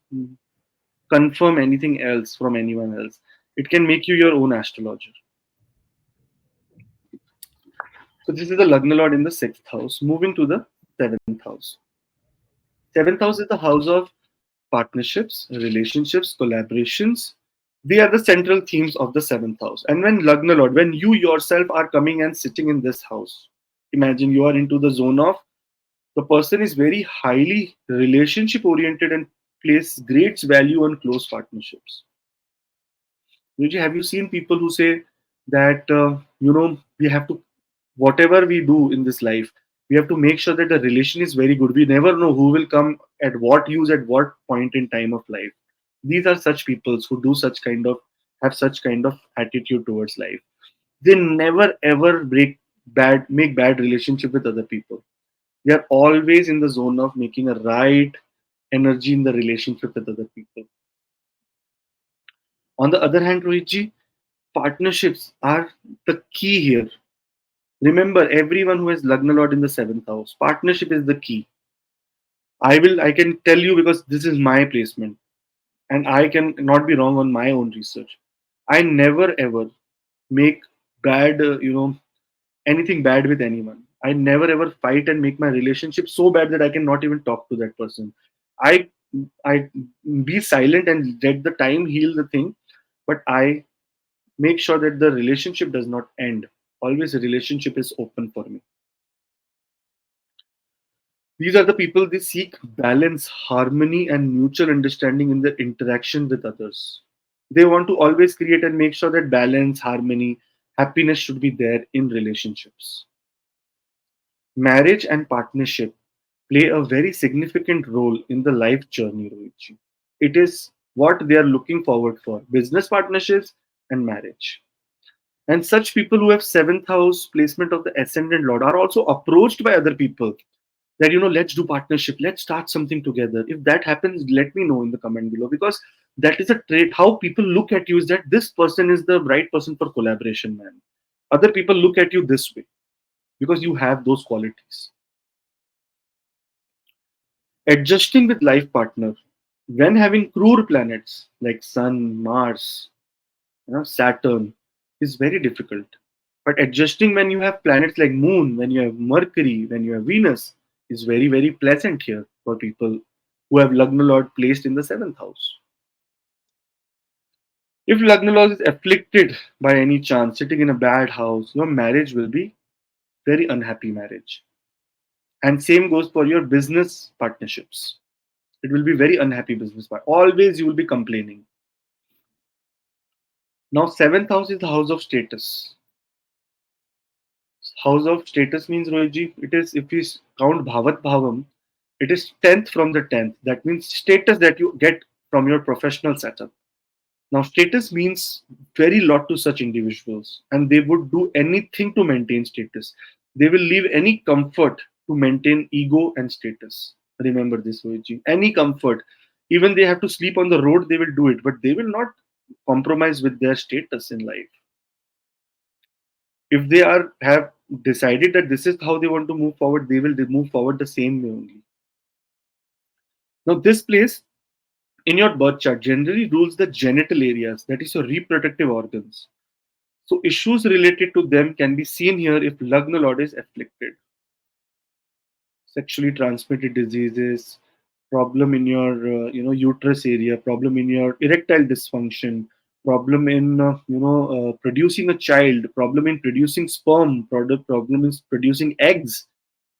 confirm anything else from anyone else. It can make you your own astrologer. So this is the Lagna Lord in the sixth house. Moving to the seventh house. Seventh house is the house of partnerships, relationships, collaborations. They are the central themes of the seventh house. And when Lagna Lord, when you yourself are coming and sitting in this house, imagine you are into the zone of the person is very highly relationship oriented and place great value on close partnerships. Vijay, have you seen people who say that we have to whatever we do in this life, we have to make sure that the relation is very good. We never know who will come at what use at what point in time of life. These are such people who do such kind of have such kind of attitude towards life. They never ever make bad relationship with other people. They are always in the zone of making a right energy in the relationship with other people. On the other hand, Rohitji, partnerships are the key here. Remember, everyone who has Lagna Lord in the seventh house, partnership is the key. I can tell you because this is my placement and I can not be wrong on my own research. I never ever make bad, anything bad with anyone. I never ever fight and make my relationship so bad that I cannot even talk to that person. I I be silent and let the time heal the thing, but I make sure that the relationship does not end. Always a relationship is open for me. These are the people they seek balance, harmony, and mutual understanding in their interaction with others. They want to always create and make sure that balance, harmony, happiness should be there in relationships. Marriage and partnership play a very significant role in the life journey, Rohitji. It is what they are looking forward for business partnerships and marriage. And such people who have seventh house placement of the ascendant lord are also approached by other people that, let's do partnership, let's start something together. If that happens, let me know in the comment below, because that is a trait. How people look at you is that this person is the right person for collaboration, man. Other people look at you this way because you have those qualities. Adjusting with life partner when having cruel planets like sun, Mars, Saturn is very difficult. But adjusting when you have planets like Moon, when you have Mercury, when you have Venus is very, very pleasant here for people who have Lagna Lord placed in the seventh house. If Lagna Lord is afflicted by any chance, sitting in a bad house, your marriage will be very unhappy marriage. And same goes for your business partnerships. It will be very unhappy business part. Always you will be complaining. Now, seventh house is the house of status. House of status means, Rohitji, it is, if we count Bhavat Bhavam, it is 10th from the 10th. That means status that you get from your professional setup. Now, status means very lot to such individuals, and they would do anything to maintain status. They will leave any comfort to maintain ego and status. Remember this, Rohitji. Any comfort. Even they have to sleep on the road, they will do it, but they will not compromise with their status in life. If they are have decided that this is how they want to move forward, they will move forward the same way only. Now, this place in your birth chart generally rules the genital areas, that is your reproductive organs. So issues related to them can be seen here if Lagna Lord is afflicted. Sexually transmitted diseases, problem in your uterus area, problem in your erectile dysfunction, problem in producing a child, problem in producing sperm, problem in producing eggs,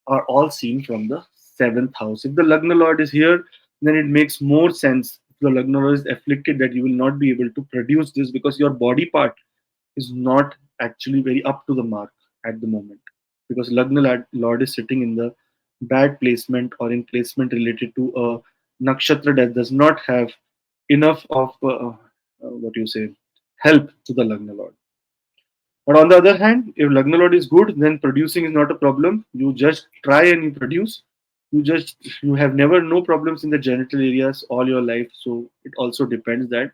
are all seen from the seventh house. If the Lagna Lord is here, then it makes more sense. If the Lagna Lord is afflicted, that you will not be able to produce this because your body part is not actually very up to the mark at the moment. Because Lord is sitting in the bad placement or in placement related to a nakshatra that does not have enough of what you say help to the Lagna Lord. But on the other hand, if Lagna Lord is good, then producing is not a problem. You just try and you produce. You have never no problems in the genital areas all your life. So it also depends that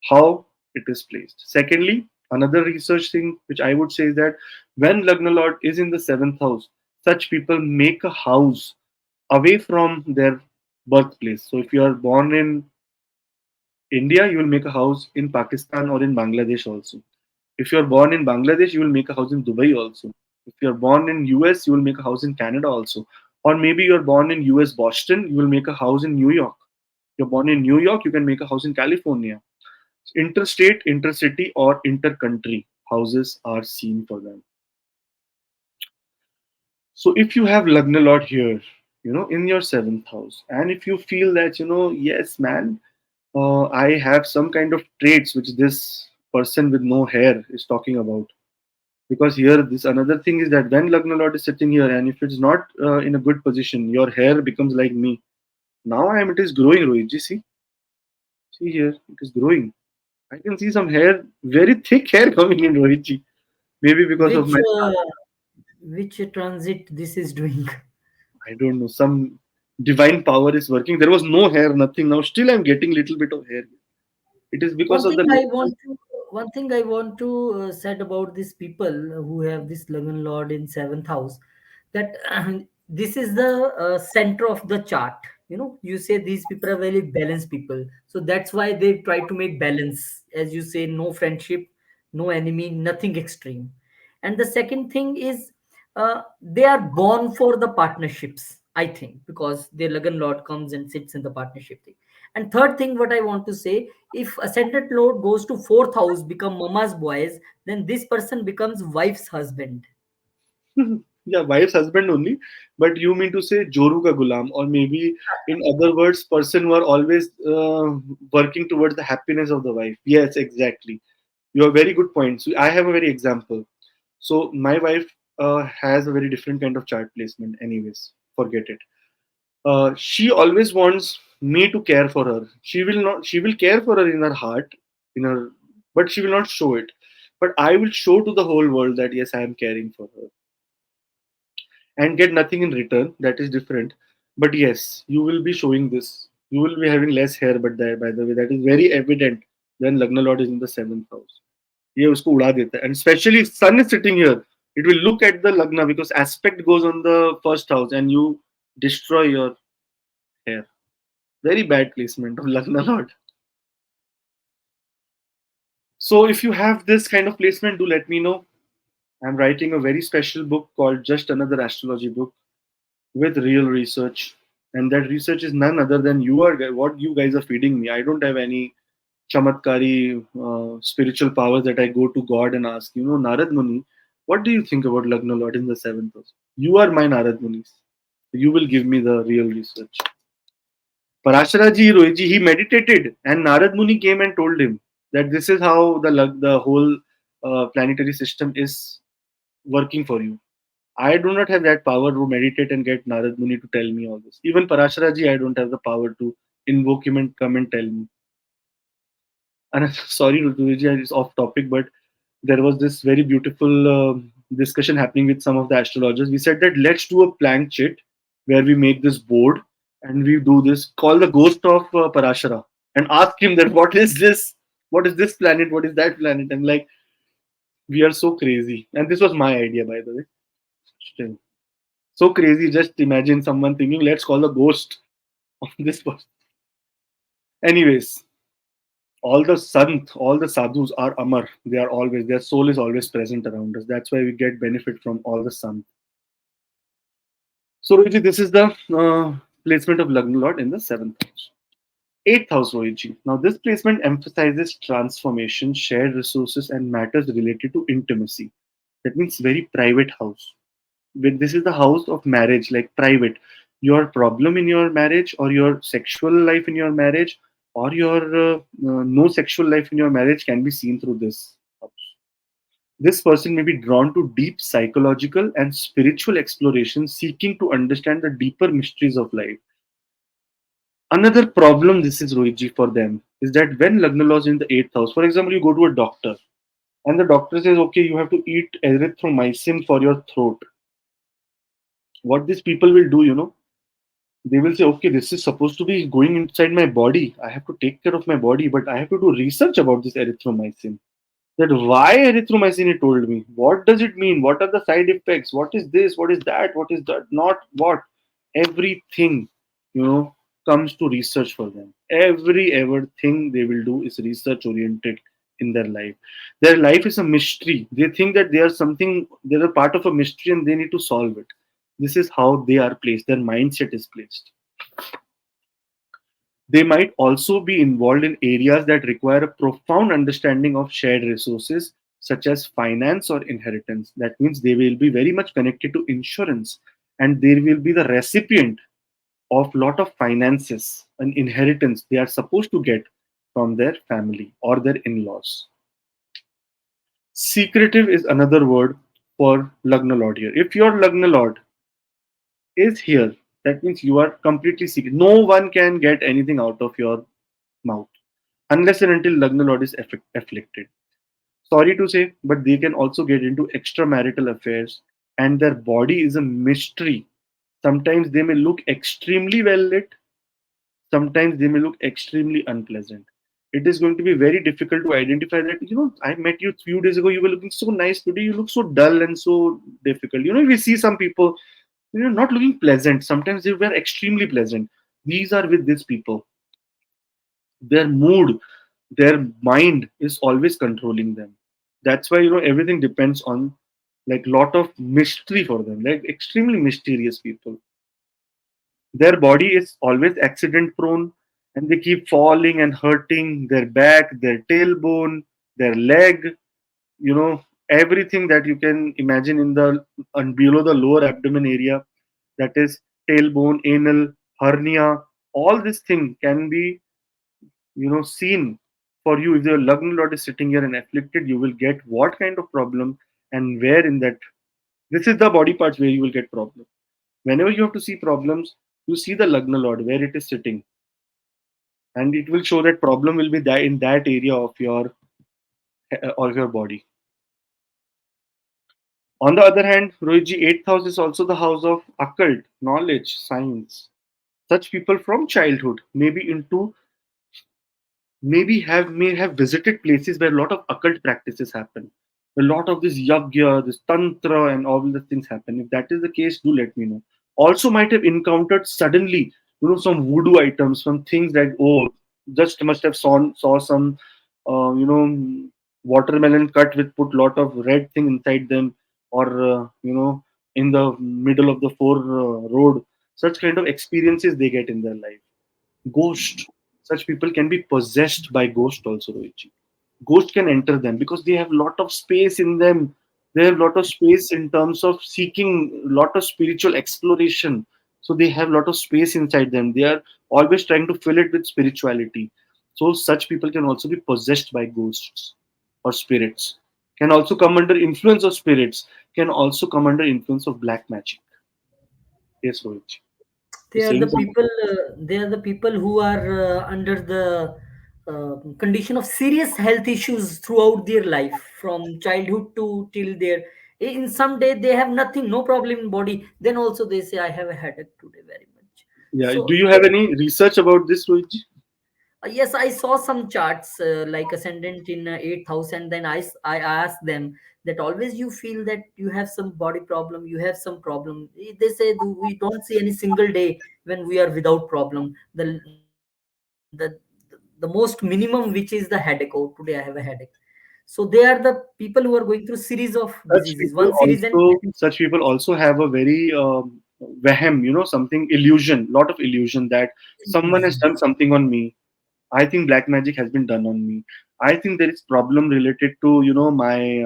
how it is placed. Secondly, another research thing which I would say is that when Lagna Lord is in the seventh house, such people make a house away from their birthplace. So if you are born in India, you will make a house in Pakistan or in Bangladesh also. If you're born in Bangladesh, you will make a house in Dubai also. If you're born in US, you will make a house in Canada also. Or maybe you're born in US Boston, you will make a house in New York. You're born in New York, you can make a house in California. Interstate, intercity, or intercountry houses are seen for them. So if you have Lagna Lord here, in your seventh house, and if you feel that, yes, man, I have some kind of traits which this person with no hair is talking about. Because here, this another thing is that when Lagna Lord is sitting here, and if it's not in a good position, your hair becomes like me. Now it is growing, Rohit. See here, it is growing. I can see some hair, very thick hair coming in, Rohit. Maybe because of Which my, which transit this is doing? I don't know, some divine power is working. There was no hair, nothing. Now still I'm getting little bit of hair. It is because One of thing the. I want to one thing I want to said about these people who have this Lagan Lord in seventh house, that this is the center of the chart. You know, you say these people are very balanced people, so that's why they try to make balance. As you say, no friendship, no enemy, nothing extreme. And the second thing is, they are born for the partnerships. I think because their Lagan Lord comes and sits in the partnership thing. And third thing, what I want to say, if ascendant lord goes to fourth house, become mama's boys, then this person becomes wife's husband. Yeah, wife's husband only, but you mean to say Joru ka gulam, or maybe in other words, person who are always working towards the happiness of the wife. Yes, exactly. You have very good points. I have a very example. So my wife has a very different kind of chart placement. Anyways, forget it. She always wants me to care for her. She will not. She will care for her in her heart, in her, but she will not show it. But I will show to the whole world that yes, I am caring for her, and get nothing in return. That is different. But yes, you will be showing this. You will be having less hair, but that, by the way, that is very evident when Lagna Lord is in the seventh house. ये उसको उड़ा देता है, and especially if sun is sitting here, it will look at the lagna because aspect goes on the first house and you destroy your hair. Very bad placement of lagna lord. So if you have this kind of placement, do let me know. I'm writing a very special book called Just Another Astrology Book with real research, and that research is none other than you are what you guys are feeding me. I don't have any chamatkari spiritual powers that I go to God and ask, Narad Muni, what do you think about Lagna Lord in the seventh house? You are my Narad Munis. You will give me the real research. Parasharaji, Rohiji, he meditated, and Narad Muni came and told him that this is how the whole planetary system is working for you. I do not have that power to meditate and get Narad Muni to tell me all this. Even Parasharaji, I don't have the power to invoke him and come and tell me. And sorry, Rutuji, it's off topic, but there was this very beautiful discussion happening with some of the astrologers. We said that let's do a plank chit where we make this board and we do this, call the ghost of Parashara and ask him that what is this? What is this planet? What is that planet? And like, we are so crazy. And this was my idea, by the way. Still. So crazy. Just imagine someone thinking, let's call the ghost of this person. Anyways, all the sant, all the sadhus are amar. They are always, their soul is always present around us. That's why we get benefit from all the sant. So, Rohitji, this is the placement of Lagna Lord in the seventh house. Eighth house, Rohitji. Now, this placement emphasizes transformation, shared resources, and matters related to intimacy. That means very private house. This is the house of marriage, like private. Your problem in your marriage, or your sexual life in your marriage, or your no sexual life in your marriage can be seen through this house. This person may be drawn to deep psychological and spiritual exploration, seeking to understand the deeper mysteries of life. Another problem this is, Rohitji, for them is that when Lagna laws in the eighth house, for example, you go to a doctor and the doctor says, okay, you have to eat erythromycin for your throat. What these people will do, they will say, okay, this is supposed to be going inside my body. I have to take care of my body, but I have to do research about this erythromycin. That why erythromycin, he told me. What does it mean? What are the side effects? What is this? What is that? What is that? Not what. Everything, comes to research for them. Every ever thing they will do is research oriented in their life. Their life is a mystery. They think that they are something, they're a part of a mystery and they need to solve it. This is how they are placed. Their mindset is placed. They might also be involved in areas that require a profound understanding of shared resources, such as finance or inheritance. That means they will be very much connected to insurance, and they will be the recipient of lot of finances and inheritance they are supposed to get from their family or their in-laws. Secretive is another word for Lagna Lord here. If your Lagna Lord is here, that means you are completely secret. No one can get anything out of your mouth unless and until Lagna Lord is afflicted. Sorry to say, but they can also get into extramarital affairs, and their body is a mystery. Sometimes they may look extremely well lit, sometimes they may look extremely unpleasant. it is going to be very difficult to identify that, I met you few days ago, you were looking so nice, today you look so dull and so difficult. We see some people, not looking pleasant, sometimes they were extremely pleasant. These are with these people, their mood, their mind is always controlling them. That's why, everything depends on, like, lot of mystery for them, like extremely mysterious people. Their body is always accident prone, and they keep falling and hurting their back, their tailbone, their leg, everything that you can imagine in the and below the lower abdomen area, that is tailbone, anal, hernia, all this thing can be, seen for you. If your lugna lord is sitting here and afflicted, you will get what kind of problem, and where in that. This is the body parts where you will get problem. Whenever you have to see problems, you see the lugna lord where it is sitting, and it will show that problem will be that in that area of your body. On the other hand, Rohitji, 8th house is also the house of occult, knowledge, science. Such people from childhood may be into, may have visited places where a lot of occult practices happen. A lot of this yagya, this tantra, and all the things happen. If that is the case, do let me know. Also, might have encountered suddenly, some voodoo items, some things that, oh, just must have saw some, watermelon cut with put lot of red thing inside them, or in the middle of the road. Such kind of experiences they get in their life. Ghost. Such people can be possessed by ghost also, Rohitji. Ghost can enter them because they have lot of space in them. They have lot of space in terms of seeking lot of spiritual exploration. So they have lot of space inside them. They are always trying to fill it with spirituality. So such people can also be possessed by ghosts or spirits. Can also come under influence of spirits. Can also come under influence of black magic. Yes, Rohit. They You're are saying the something? people. They are the people who are under the condition of serious health issues throughout their life, from childhood to till their. In some day they have nothing, no problem in body. Then also they say, "I have a headache today very much." Yeah. Do So you have any research about this, Rohit? yes, I saw some charts like ascendant in 8th house, and then I asked them that always you feel that you have some body problem, you have some problem. They say, We don't see any single day when we are without problem." The most minimum, which is the headache. Oh, today I have a headache. So they are the people who are going through series of diseases. One series, and Such people also have a very vehem, something illusion, lot of illusion that someone has done something on me. I think black magic has been done on me. I think there is problem related to, my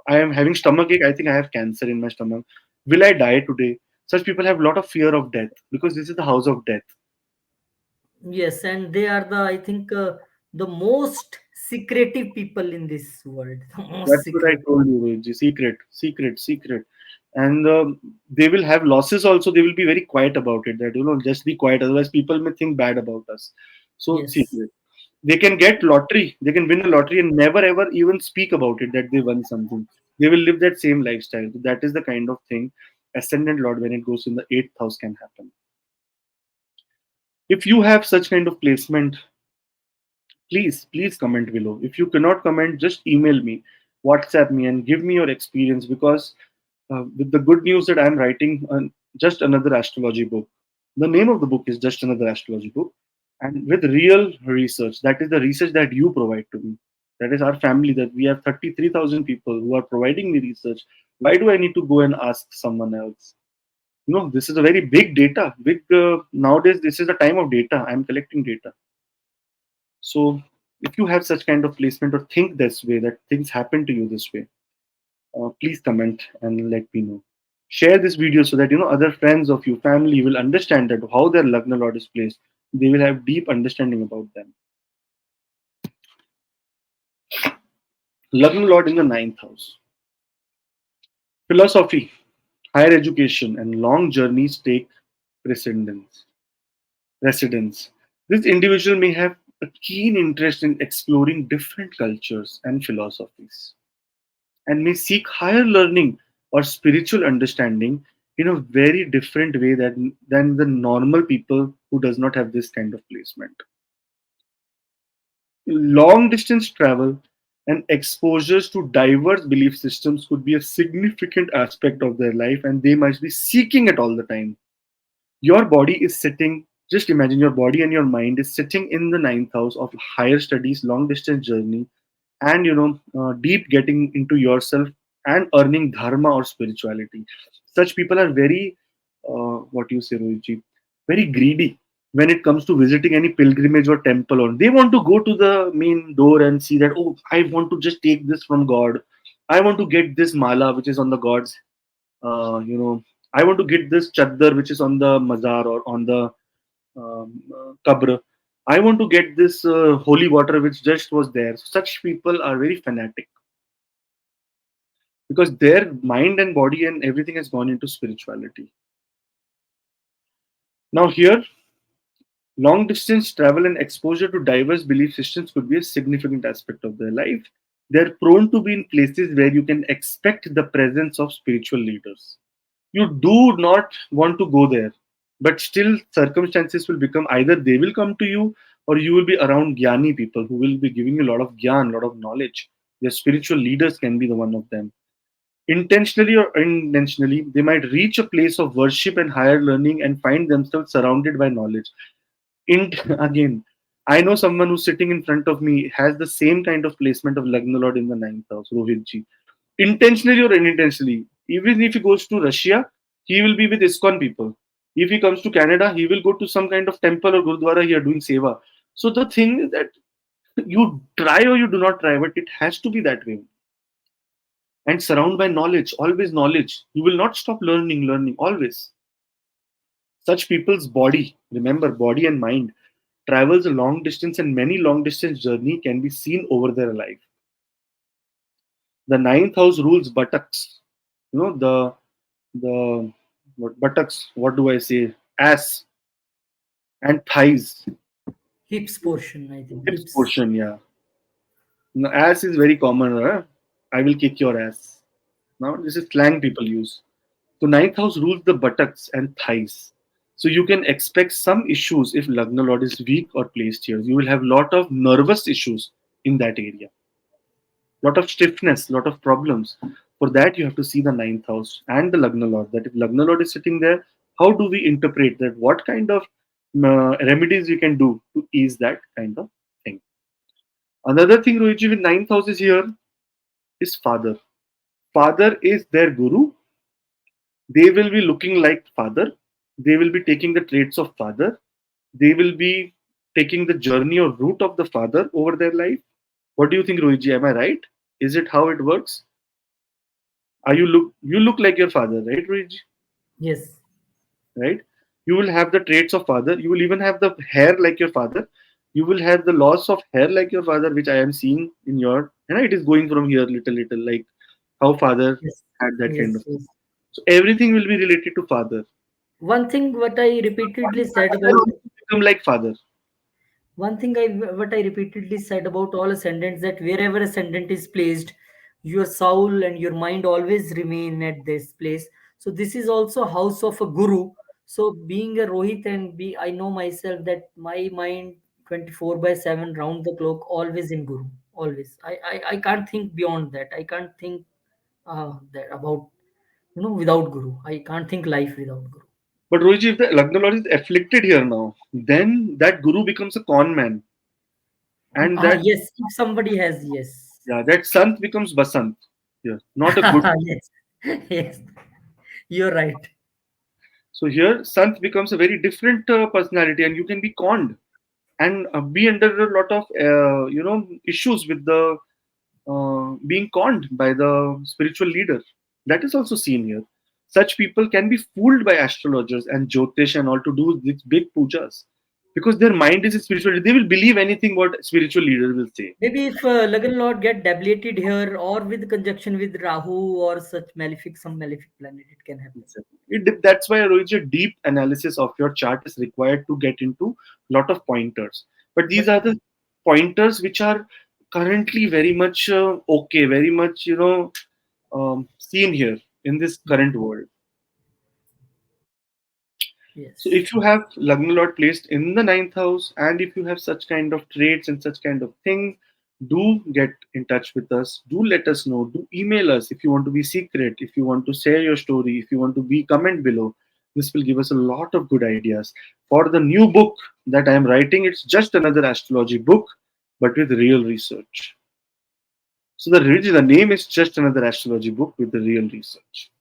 I am having stomach ache. I think I have cancer in my stomach. Will I die today? Such people have a lot of fear of death because this is the house of death. yes, and they are the, I think, the most secretive people in this world. The most That's what I secretive. told you, Vijay. Secret, secret, secret. And they will have losses also. They will be very quiet about it. That, just be quiet. Otherwise, people may think bad about us. So, Yes. secret. They can get lottery. They can win a lottery and never ever even speak about it that they won something. They will live that same lifestyle. That is the kind of thing ascendant lord when it goes in the 8th house can happen. If you have such kind of placement, please comment below. If you cannot comment, just email me, WhatsApp me, and give me your experience. Because with the good news that I'm writing just another astrology book. The name of the book is Just Another Astrology Book, and with real research. That is the research that you provide to me. That is our family. That we have 33,000 people who are providing me research. Why do I need to go and ask someone else? This is a very big data. Big nowadays. This is the time of data. I'm collecting data. So if you have such kind of placement or think this way, that things happen to you this way, please comment and let me know. Share this video so that other friends of you, family will understand that how their Lagna Lord is placed. They will have deep understanding about them. Lagna Lord in the 9th house. Philosophy, higher education, and long journeys take precedence. Residence. This individual may have a keen interest in exploring different cultures and philosophies, and may seek higher learning or spiritual understanding in a very different way than the normal people who does not have this kind of placement. Long distance travel and exposures to diverse belief systems could be a significant aspect of their life, and they must be seeking it all the time. Your body is sitting, just imagine your body and your mind is sitting in the ninth house of higher studies, long distance journey, and deep getting into yourself and earning dharma or spirituality. Such people are very, what you say, Rohitji, very greedy when it comes to visiting any pilgrimage or temple, or they want to go to the main door and see that, oh, I want to just take this from God, I want to get this mala which is on the God's, I want to get this chaddar which is on the mazar or on the kabr. I want to get this holy water which just was there. Such people are very fanatic because their mind and body and everything has gone into spirituality. Now, here, long distance travel and exposure to diverse belief systems could be a significant aspect of their life. They're prone to be in places where you can expect the presence of spiritual leaders. You do not want to go there, but still, circumstances will become either they will come to you or you will be around Gyani people who will be giving you a lot of Gyan, a lot of knowledge. Their spiritual leaders can be the one of them. Intentionally or unintentionally, they might reach a place of worship and higher learning and find themselves surrounded by knowledge. Again, I know someone who's sitting in front of me has the same kind of placement of Lagna Lord in the ninth house, Rohit ji. Intentionally or unintentionally, even if he goes to Russia, he will be with ISKCON people. If he comes to Canada, he will go to some kind of temple or Gurudwara here doing seva. So the thing is that you try or you do not try, but it has to be that way. And surround by knowledge, always knowledge. You will not stop learning, always. Such people's body, remember, body and mind, travels a long distance, and many long distance journey can be seen over their life. The ninth house rules buttocks. The what buttocks, what do I say? Ass and thighs. Hips portion, I think. Hips Hips. portion, yeah. Now, ass is very common. I will kick your ass. Now, this is slang people use. So, ninth house rules the buttocks and thighs. So, you can expect some issues if Lagna Lord is weak or placed here. You will have lot of nervous issues in that area, lot of stiffness, lot of problems. For that, you have to see the ninth house and the Lagna Lord. That if Lagna Lord is sitting there, how do we interpret that? What kind of remedies we can do to ease that kind of thing? Another thing, Rohitji, with ninth house is here is father. Father is their guru. They will be looking like father. They will be taking the traits of father. They will be taking the journey or route of the father over their life. What do you think, Rohitji? Am I right? Is it how it works? Are you look like your father, right, Rohitji? Yes. Right? You will have the traits of father. You will even have the hair like your father. You will have the loss of hair like your father, which I am seeing in your. And it is going from here little, like how father Yes. had that kind Yes. of thing. Yes. So everything will be related to father. One thing what I repeatedly said Then about also become like father. One thing what I repeatedly said about all ascendants, that wherever ascendant is placed, your soul and your mind always remain at this place. So this is also house of a guru. So being a Rohit and be I know myself that my mind 24/7 round the clock always in guru. Always. I can't think beyond that. I can't think that about without guru. I can't think life without guru. But Rohiji, if the Lagna Lord is afflicted here now, then that guru becomes a con man. And that, Yes, if somebody has, yes. yeah, that Sant becomes Basant. Yeah, not a good. Yes. Yes. You're right. So here, Sant becomes a very different personality, and you can be conned and be under a lot of issues with the being conned by the spiritual leader. That is also seen here. Such people can be fooled by astrologers and Jyotish and all to do these big pujas because their mind is spiritual. They will believe anything what spiritual leader will say. Maybe if Lagan Lord get debilitated here or with conjunction with Rahu or such malefic, some malefic planet, it can happen. That's why Rohit, a deep analysis of your chart is required to get into lot of pointers. But these But are the pointers which are currently very much okay, very much seen here in this current world. So Yes. if you have Lagna Lord placed in the ninth house, and if you have such kind of traits and such kind of things, do get in touch with us. Do let us know. Do email us if you want to be secret, if you want to share your story, if you want to be comment below. This will give us a lot of good ideas. For the new book that I am writing, it's just another astrology book, but with real research. So the name is just another astrology book with the real research.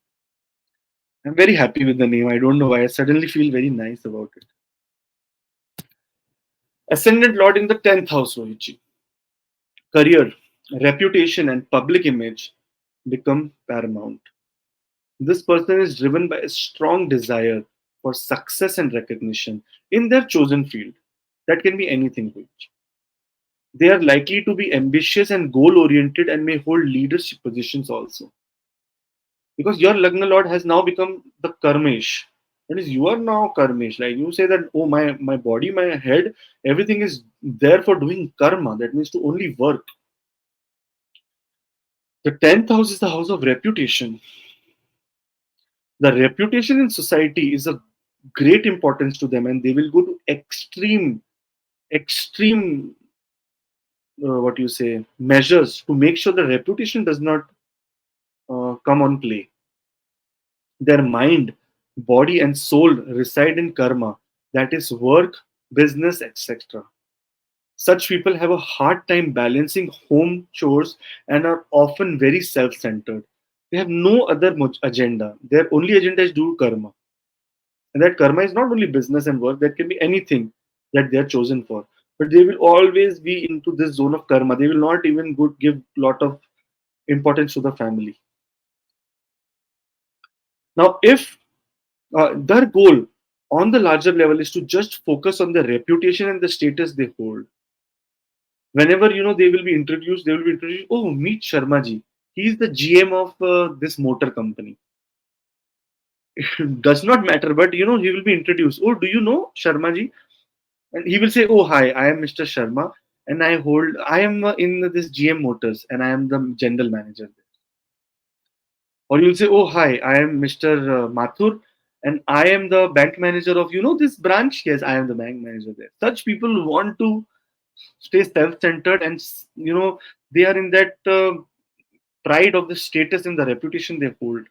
I'm very happy with the name. I don't know why. I suddenly feel very nice about it. Ascendant Lord in the 10th house, Rohitji. Career, reputation, and public image become paramount. This person is driven by a strong desire for success and recognition in their chosen field. That can be anything, Rohitji. They are likely to be ambitious and goal oriented and may hold leadership positions also. Because your Lagna Lord has now become the Karmesh. That is, you are now Karmesh. Like you say that, oh, my body, my head, everything is there for doing karma. That means to only work. The 10th house is the house of reputation. The reputation in society is of great importance to them, and they will go to extreme, what you say, measures to make sure the reputation does not come on play. Their mind, body, and soul reside in karma, that is, work, business, etc. Such people have a hard time balancing home chores and are often very self centered. They have no other agenda. Their only agenda is do karma. And that karma is not only business and work, that can be anything that they are chosen for. But they will always be into this zone of karma. They will not even give lot of importance to the family. Now, if their goal on the larger level is to just focus on the reputation and the status they hold, whenever they will be introduced. Oh, meet Sharma ji. He is the GM of this motor company. Does not matter, but he will be introduced. Oh, do you know Sharma ji? And he will say, "Oh, hi, I am Mr. Sharma, and I am in this GM Motors, and I am the general manager there." Or you'll say, "Oh, hi, I am Mr. Mathur, and I am the bank manager of this branch." Yes, I am the bank manager there. Such people want to stay self-centered, and they are in that pride of the status and the reputation they hold.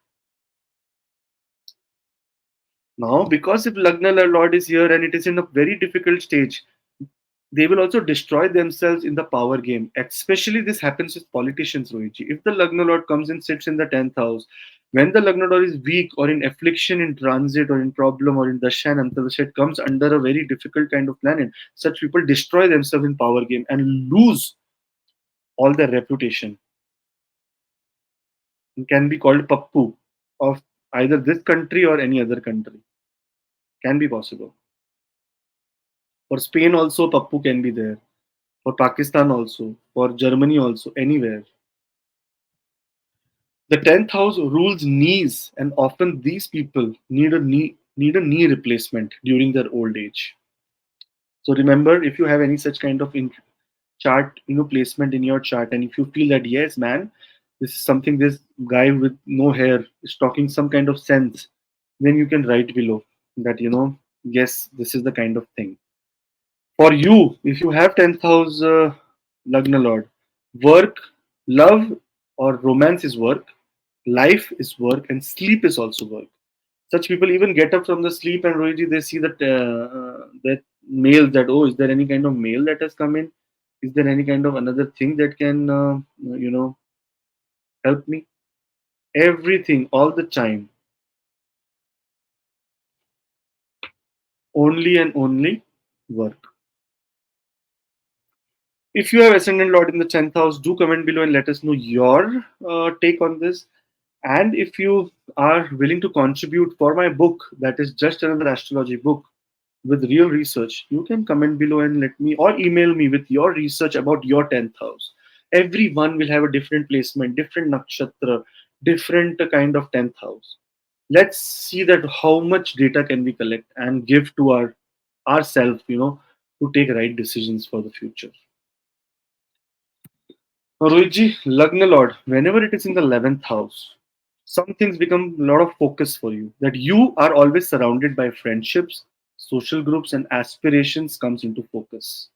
Now, because if Lagna Lord is here and it is in a very difficult stage, they will also destroy themselves in the power game. Especially this happens with politicians, Rohitji. If the Lagna Lord comes and sits in the 10th house, when the Lagna Lord is weak or in affliction, in transit or in problem or in Dashan and Antarsha, it comes under a very difficult kind of planet. Such people destroy themselves in power game and lose all their reputation and can be called Pappu of either this country or any other country. Can be possible. For Spain also, Pappu can be there. For Pakistan also. For Germany also. Anywhere. The 10th house rules knees, and often these people need a knee replacement during their old age. So remember, if you have any such kind of chart, placement in your chart, and if you feel that yes, man, this is something this guy with no hair is talking some kind of sense, then you can write below that yes, this is the kind of thing. For you, if you have 10th house Lagna Lord, work, love, or romance is work, life is work, and sleep is also work. Such people even get up from the sleep and Rohiji, they see that mail that, oh, is there any kind of mail that has come in? Is there any kind of another thing that can, help me? Everything, all the time, only and only work. If you have Ascendant Lord in the 10th house, do comment below and let us know your take on this. And if you are willing to contribute for my book, that is just another astrology book with real research, you can comment below and let me or email me with your research about your 10th house. Everyone will have a different placement, different nakshatra, different kind of 10th house. Let's see that how much data can we collect and give to ourselves, to take right decisions for the future. Now, Rohitji, Lagna Lord, whenever it is in the 11th house, some things become a lot of focus for you, that you are always surrounded by friendships, social groups, and aspirations comes into focus.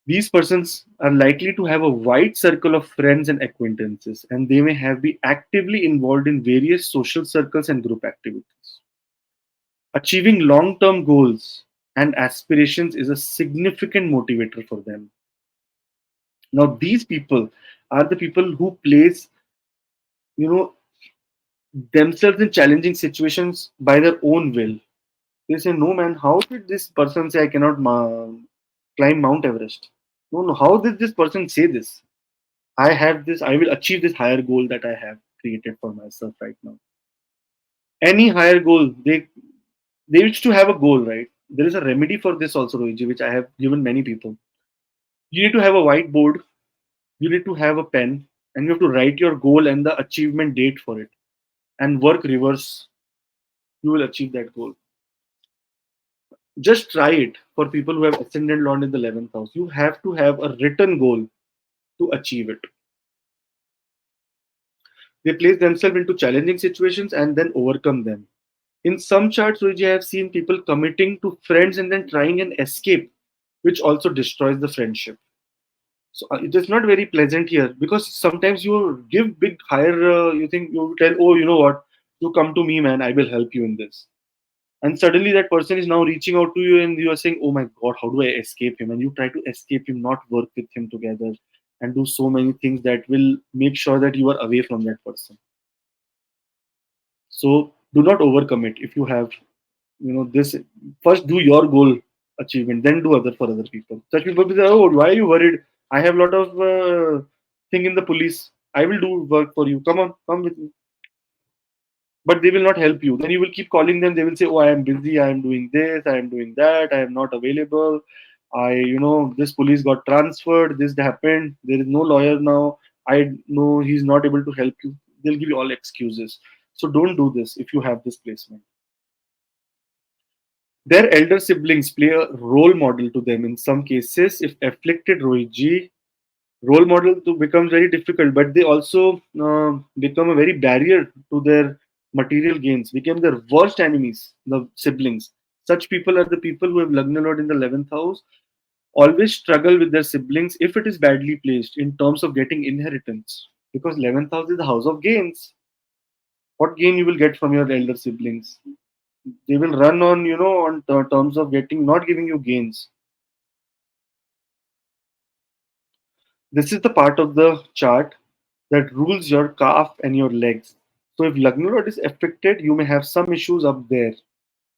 These persons are likely to have a wide circle of friends and acquaintances, and they may have be actively involved in various social circles and group activities. Achieving long-term goals and aspirations is a significant motivator for them. Now, these people are the people who place, you know, themselves in challenging situations by their own will. They say, "No, man, how did this person say I cannot climb Mount Everest? No, no, how did this person say this? I have this, I will achieve this higher goal that I have created for myself right now." Any higher goal, they used to have a goal, right? There is a remedy for this also, Rohiji, which I have given many people. You need to have a whiteboard, you need to have a pen, and you have to write your goal and the achievement date for it and work reverse. You will achieve that goal. Just try it for people who have ascendant Lord in the 11th house. You have to have a written goal to achieve it. They place themselves into challenging situations and then overcome them. In some charts, which I have seen people committing to friends and then trying an escape, which also destroys the friendship. So it is not very pleasant here, because sometimes you give big higher, you think you tell, oh, you know what, you come to me, man, I will help you in this. And suddenly that person is now reaching out to you and you are saying, oh my God, how do I escape him? And you try to escape him, not work with him together and do so many things that will make sure that you are away from that person. So do not overcome it. If you have, this, first do your goal achievement, then do other for other people. Such people will say, oh, why are you worried? I have a lot of thing in the police. I will do work for you. Come on, come with me. But they will not help you. Then you will keep calling them. They will say, oh, I am busy. I am doing this. I am doing that. I am not available. This police got transferred. This happened. There is no lawyer now. I know he's not able to help you. They'll give you all excuses. So don't do this if you have this placement. Their elder siblings play a role model to them in some cases. If afflicted, Rohiji, role model to becomes very difficult, but they also become a very barrier to their material gains, became their worst enemies, the siblings. Such people are the people who have Lagna Lord in the 11th house, always struggle with their siblings if it is badly placed in terms of getting inheritance. Because 11th house is the house of gains. What gain you will get from your elder siblings? They will run on, on terms of getting, not giving you gains. This is the part of the chart that rules your calf and your legs. So if Lagna Lord is affected, you may have some issues up there.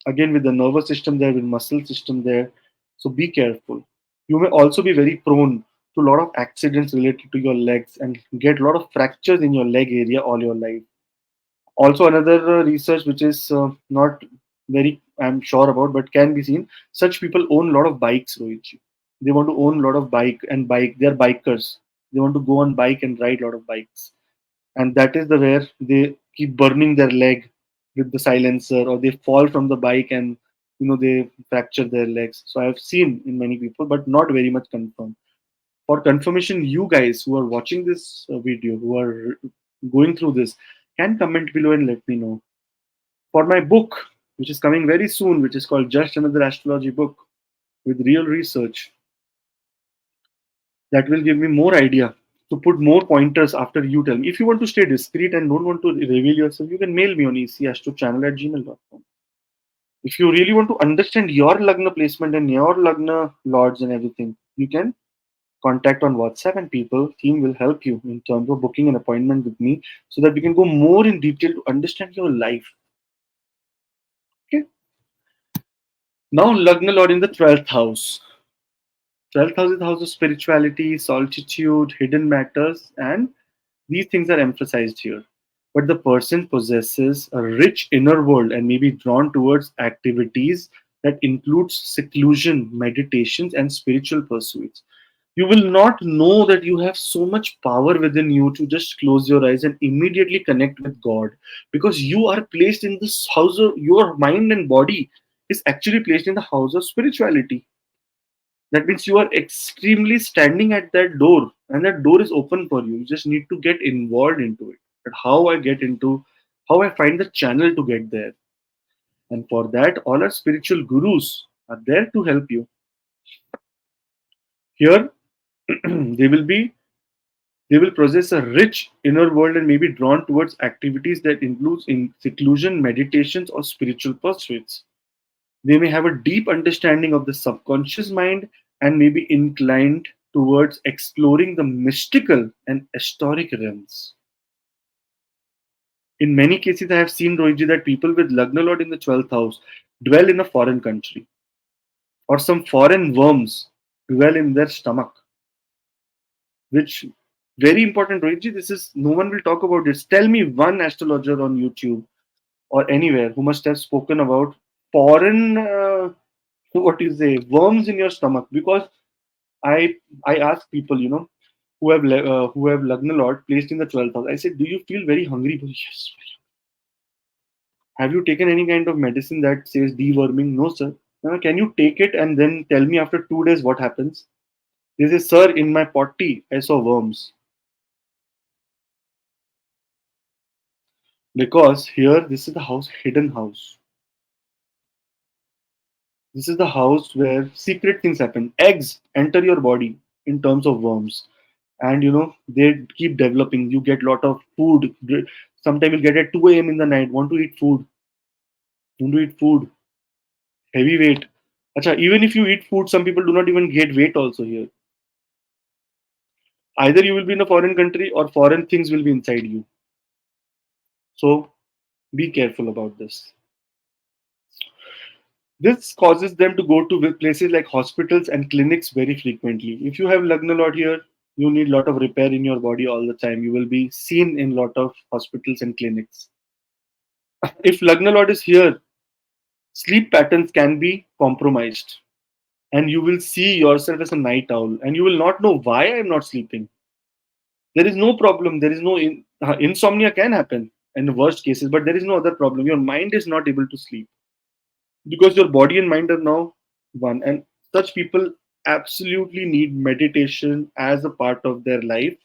Again, with the nervous system there, with muscle system there. So be careful. You may also be very prone to a lot of accidents related to your legs and get a lot of fractures in your leg area all your life. Also, another research which is not very, I'm sure about, but can be seen. Such people own a lot of bikes, Rohit. They want to own a lot of bike. They're bikers. They want to go on bike and ride a lot of bikes, and that is the where they keep burning their leg with the silencer, or they fall from the bike and they fracture their legs. So I've seen in many people, but not very much confirmed. For confirmation, you guys who are watching this video, who are going through this, can comment below and let me know. For my book, which is coming very soon, which is called Just Another Astrology Book with real research, that will give me more idea to put more pointers after you tell me. If you want to stay discreet and don't want to reveal yourself, you can mail me on ecastrochannel@gmail.com. If you really want to understand your Lagna placement and your Lagna lords and everything, you can contact on WhatsApp, and people team will help you in terms of booking an appointment with me so that we can go more in detail to understand your life. Okay. Now Lagna Lord in the 12th house. 12th house is the house of spirituality, solitude, hidden matters, and these things are emphasized here. But the person possesses a rich inner world and may be drawn towards activities that includes seclusion, meditations, and spiritual pursuits. You will not know that you have so much power within you to just close your eyes and immediately connect with God, because you are placed in this house of your mind and body is actually placed in the house of spirituality. That means you are extremely standing at that door, and that door is open for you. You just need to get involved into it. That how I get into, how I find the channel to get there. And for that, all our spiritual gurus are there to help you. Here, they will be they will possess a rich inner world and may be drawn towards activities that includes in seclusion, meditations, or spiritual pursuits. They may have a deep understanding of the subconscious mind and may be inclined towards exploring the mystical and historic realms. In many cases, I have seen, Rohiji, that people with Lagna Lord in the 12th house dwell in a foreign country, or some foreign worms dwell in their stomach, which very important, Rohiji. This is no one will talk about this. Tell me one astrologer on YouTube or anywhere who must have spoken about foreign what you say worms in your stomach, because I I ask people, who have Lagna Lord placed in the 12th house. I said, do you feel very hungry? Yes. Have you taken any kind of medicine that says deworming? No, sir. Can you take it and then tell me after 2 days what happens? They say, sir, in my potty I saw worms. Because here, this is the house, hidden house. This is the house where secret things happen. Eggs enter your body in terms of worms, and they keep developing. You get lot of food. Sometimes you'll get at 2 a.m. in the night. Want to eat food? Want to eat food? Heavy weight. Acha, even if you eat food, some people do not even get weight also here. Either you will be in a foreign country or foreign things will be inside you. So be careful about this. This causes them to go to places like hospitals and clinics very frequently. If you have Lagna Lord here, you need a lot of repair in your body all the time. You will be seen in a lot of hospitals and clinics. If Lagna Lord is here, sleep patterns can be compromised. And you will see yourself as a night owl. And you will not know why I am not sleeping. There is no problem. There is no insomnia can happen in the worst cases, but there is no other problem. Your mind is not able to sleep because your body and mind are now one. And such people absolutely need meditation as a part of their life,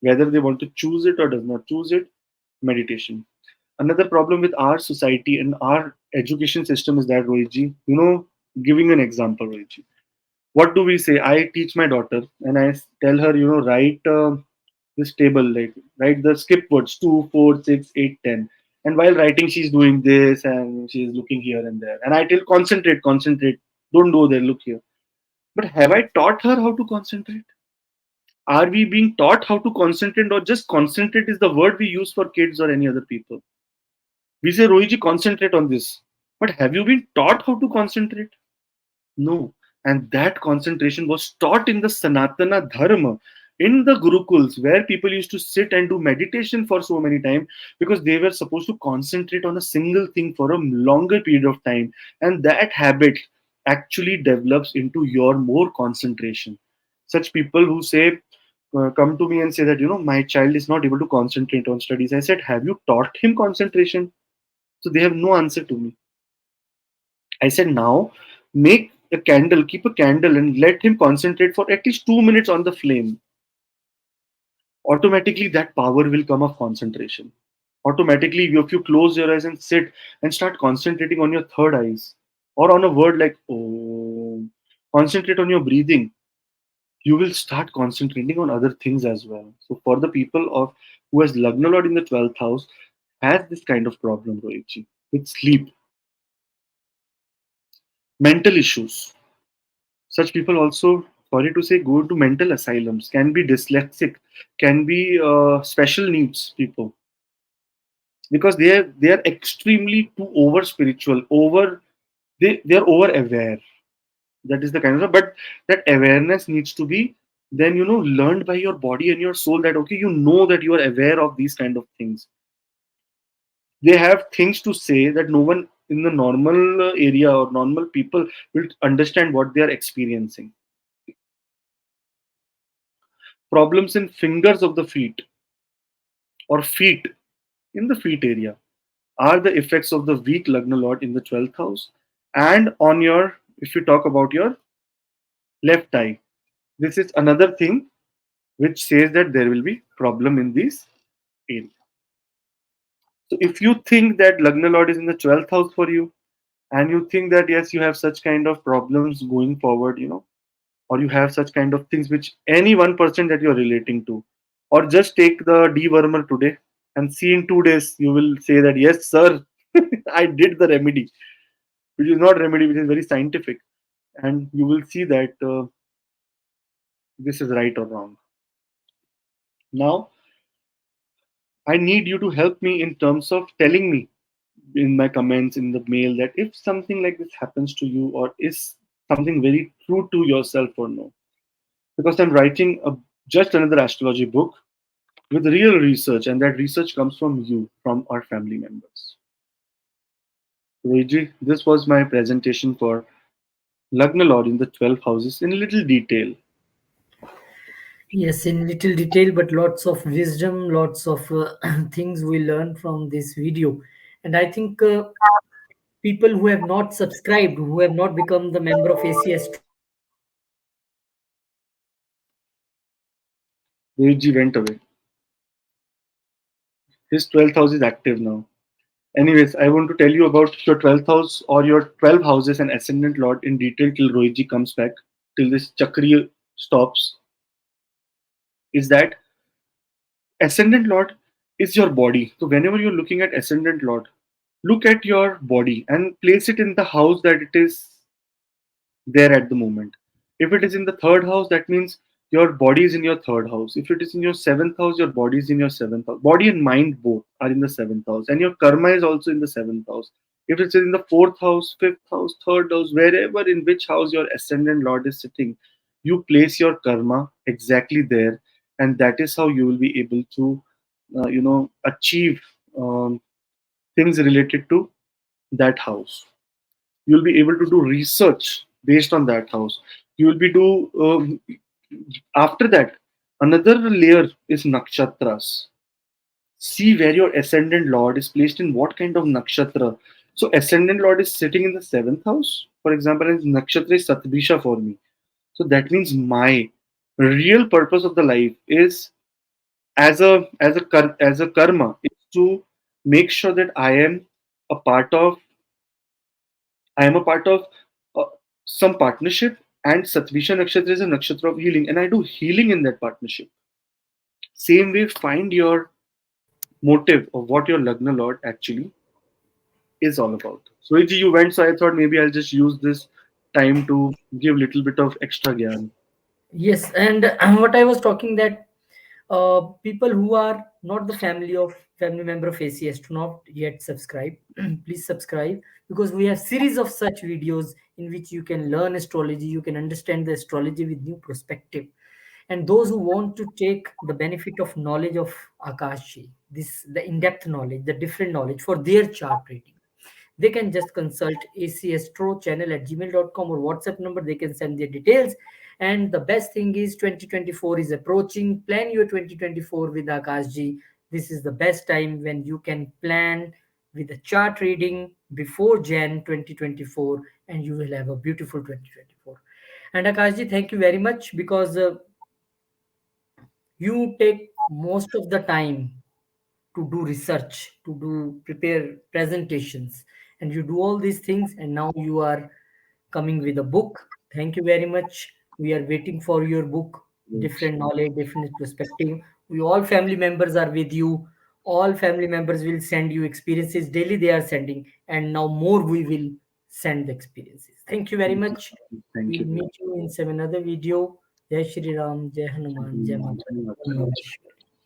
whether they want to choose it or does not choose it. Meditation. Another problem with our society and our education system is that, Rohitji, giving an example, Rohitji, what do we say? I teach my daughter and I tell her, write this table, like write the skip words 2, 4, 6, 8, 10. And while writing, she's doing this and she's looking here and there. And I tell, concentrate, concentrate. Don't go there, look here. But have I taught her how to concentrate? Are we being taught how to concentrate, or just concentrate is the word we use for kids or any other people? We say, Rohiji, concentrate on this. But have you been taught how to concentrate? No. And that concentration was taught in the Sanatana Dharma, in the Gurukuls, where people used to sit and do meditation for so many time, because they were supposed to concentrate on a single thing for a longer period of time. And that habit actually develops into your more concentration. Such people who say, come to me and say that, my child is not able to concentrate on studies. I said, have you taught him concentration? So they have no answer to me. I said, now make a candle, keep a candle, and let him concentrate for at least 2 minutes on the flame. Automatically, that power will come of concentration. Automatically, if you close your eyes and sit and start concentrating on your third eyes or on a word like oh, concentrate on your breathing, you will start concentrating on other things as well. So, for the people of who has Lagna Lord in the 12th house, has this kind of problem, Rohitji, with sleep, mental issues. Such people also, sorry to say, go to mental asylums, can be dyslexic, can be special needs people, because they are extremely too over spiritual, over they are over aware. That is the kind of, but that awareness needs to be then learned by your body and your soul, that okay, that you are aware of these kind of things. They have things to say that no one in the normal area or normal people will understand what they are experiencing. Problems in fingers of the feet or feet, in the feet area, are the effects of the weak Lagna Lord in the 12th house. And on your, if you talk about your left eye, this is another thing which says that there will be problem in this area. So if you think that Lagna Lord is in the 12th house for you, and you think that yes, you have such kind of problems going forward, or you have such kind of things which any one person that you're relating to, or just take the dewormer today and see in 2 days, you will say that yes, sir, I did the remedy, which is not remedy, which is very scientific, and you will see that this is right or wrong. Now, I need you to help me in terms of telling me in my comments in the mail that if something like this happens to you, or is something very true to yourself or no. Because I'm writing just another astrology book with real research, and that research comes from you, from our family members. Reiji, this was my presentation for Lagna Lord in the 12 houses in little detail. Yes, in little detail, but lots of wisdom, lots of things we learn from this video. And I think people who have not subscribed, who have not become the member of ACS True, Reiji went away. His 12th house is active now. Anyways, I want to tell you about your 12th house or your 12 houses and ascendant lord in detail till Rohiji comes back, till this Chakri stops. Is that ascendant lord is your body. So, whenever you're looking at ascendant lord, look at your body and place it in the house that it is there at the moment. If it is in the third house, that means your body is in your third house. If it is in your seventh house, your body is in your seventh house. Body and mind both are in the seventh house, and your karma is also in the seventh house. If it's in the fourth house, fifth house, third house, wherever in which house your ascendant lord is sitting, you place your karma exactly there, and that is how you will be able to, achieve things related to that house. You'll be able to do research based on that house. You will be do after that. Another layer is nakshatras. See where your ascendant lord is placed in what kind of nakshatra. So ascendant lord is sitting in the seventh house, for example, and nakshatra is Satbisha for me. So that means my real purpose of the life is as a karma is to make sure that a part of I am a part of uh, some partnership, and Satvisha Nakshatra is a nakshatra of healing, and I do healing in that partnership. Same way, find your motive of what your Lagna Lord actually is all about. So, Iji, you went, so I thought maybe I'll just use this time to give little bit of extra gyan. yes, and what I was talking that people who are not the family member of ACS do not yet subscribe. Please subscribe, because we have series of such videos in which you can learn astrology, you can understand the astrology with new perspective. And those who want to take the benefit of knowledge of Akashi, this the in-depth knowledge, the different knowledge for their chart reading, they can just consult acstro at gmail.com or WhatsApp number. They can send their details. And the best thing is 2024 is approaching. Plan your 2024 with Akashji. This is the best time when you can plan with a chart reading before Jan 2024, and you will have a beautiful 2024. And Akashji, thank you very much, because you take most of the time to do research, to do prepare presentations, and you do all these things, and now you are coming with a book. Thank you very much. We are waiting for your book, Yes. different knowledge, different perspective. We all family members are with you. All family members will send you experiences daily, they are sending, and now more we will send the experiences. Thank you very much. Thank We'll you. meet you in some another video. Jai Shri Ram, Jai Hanuman, Jai Mata.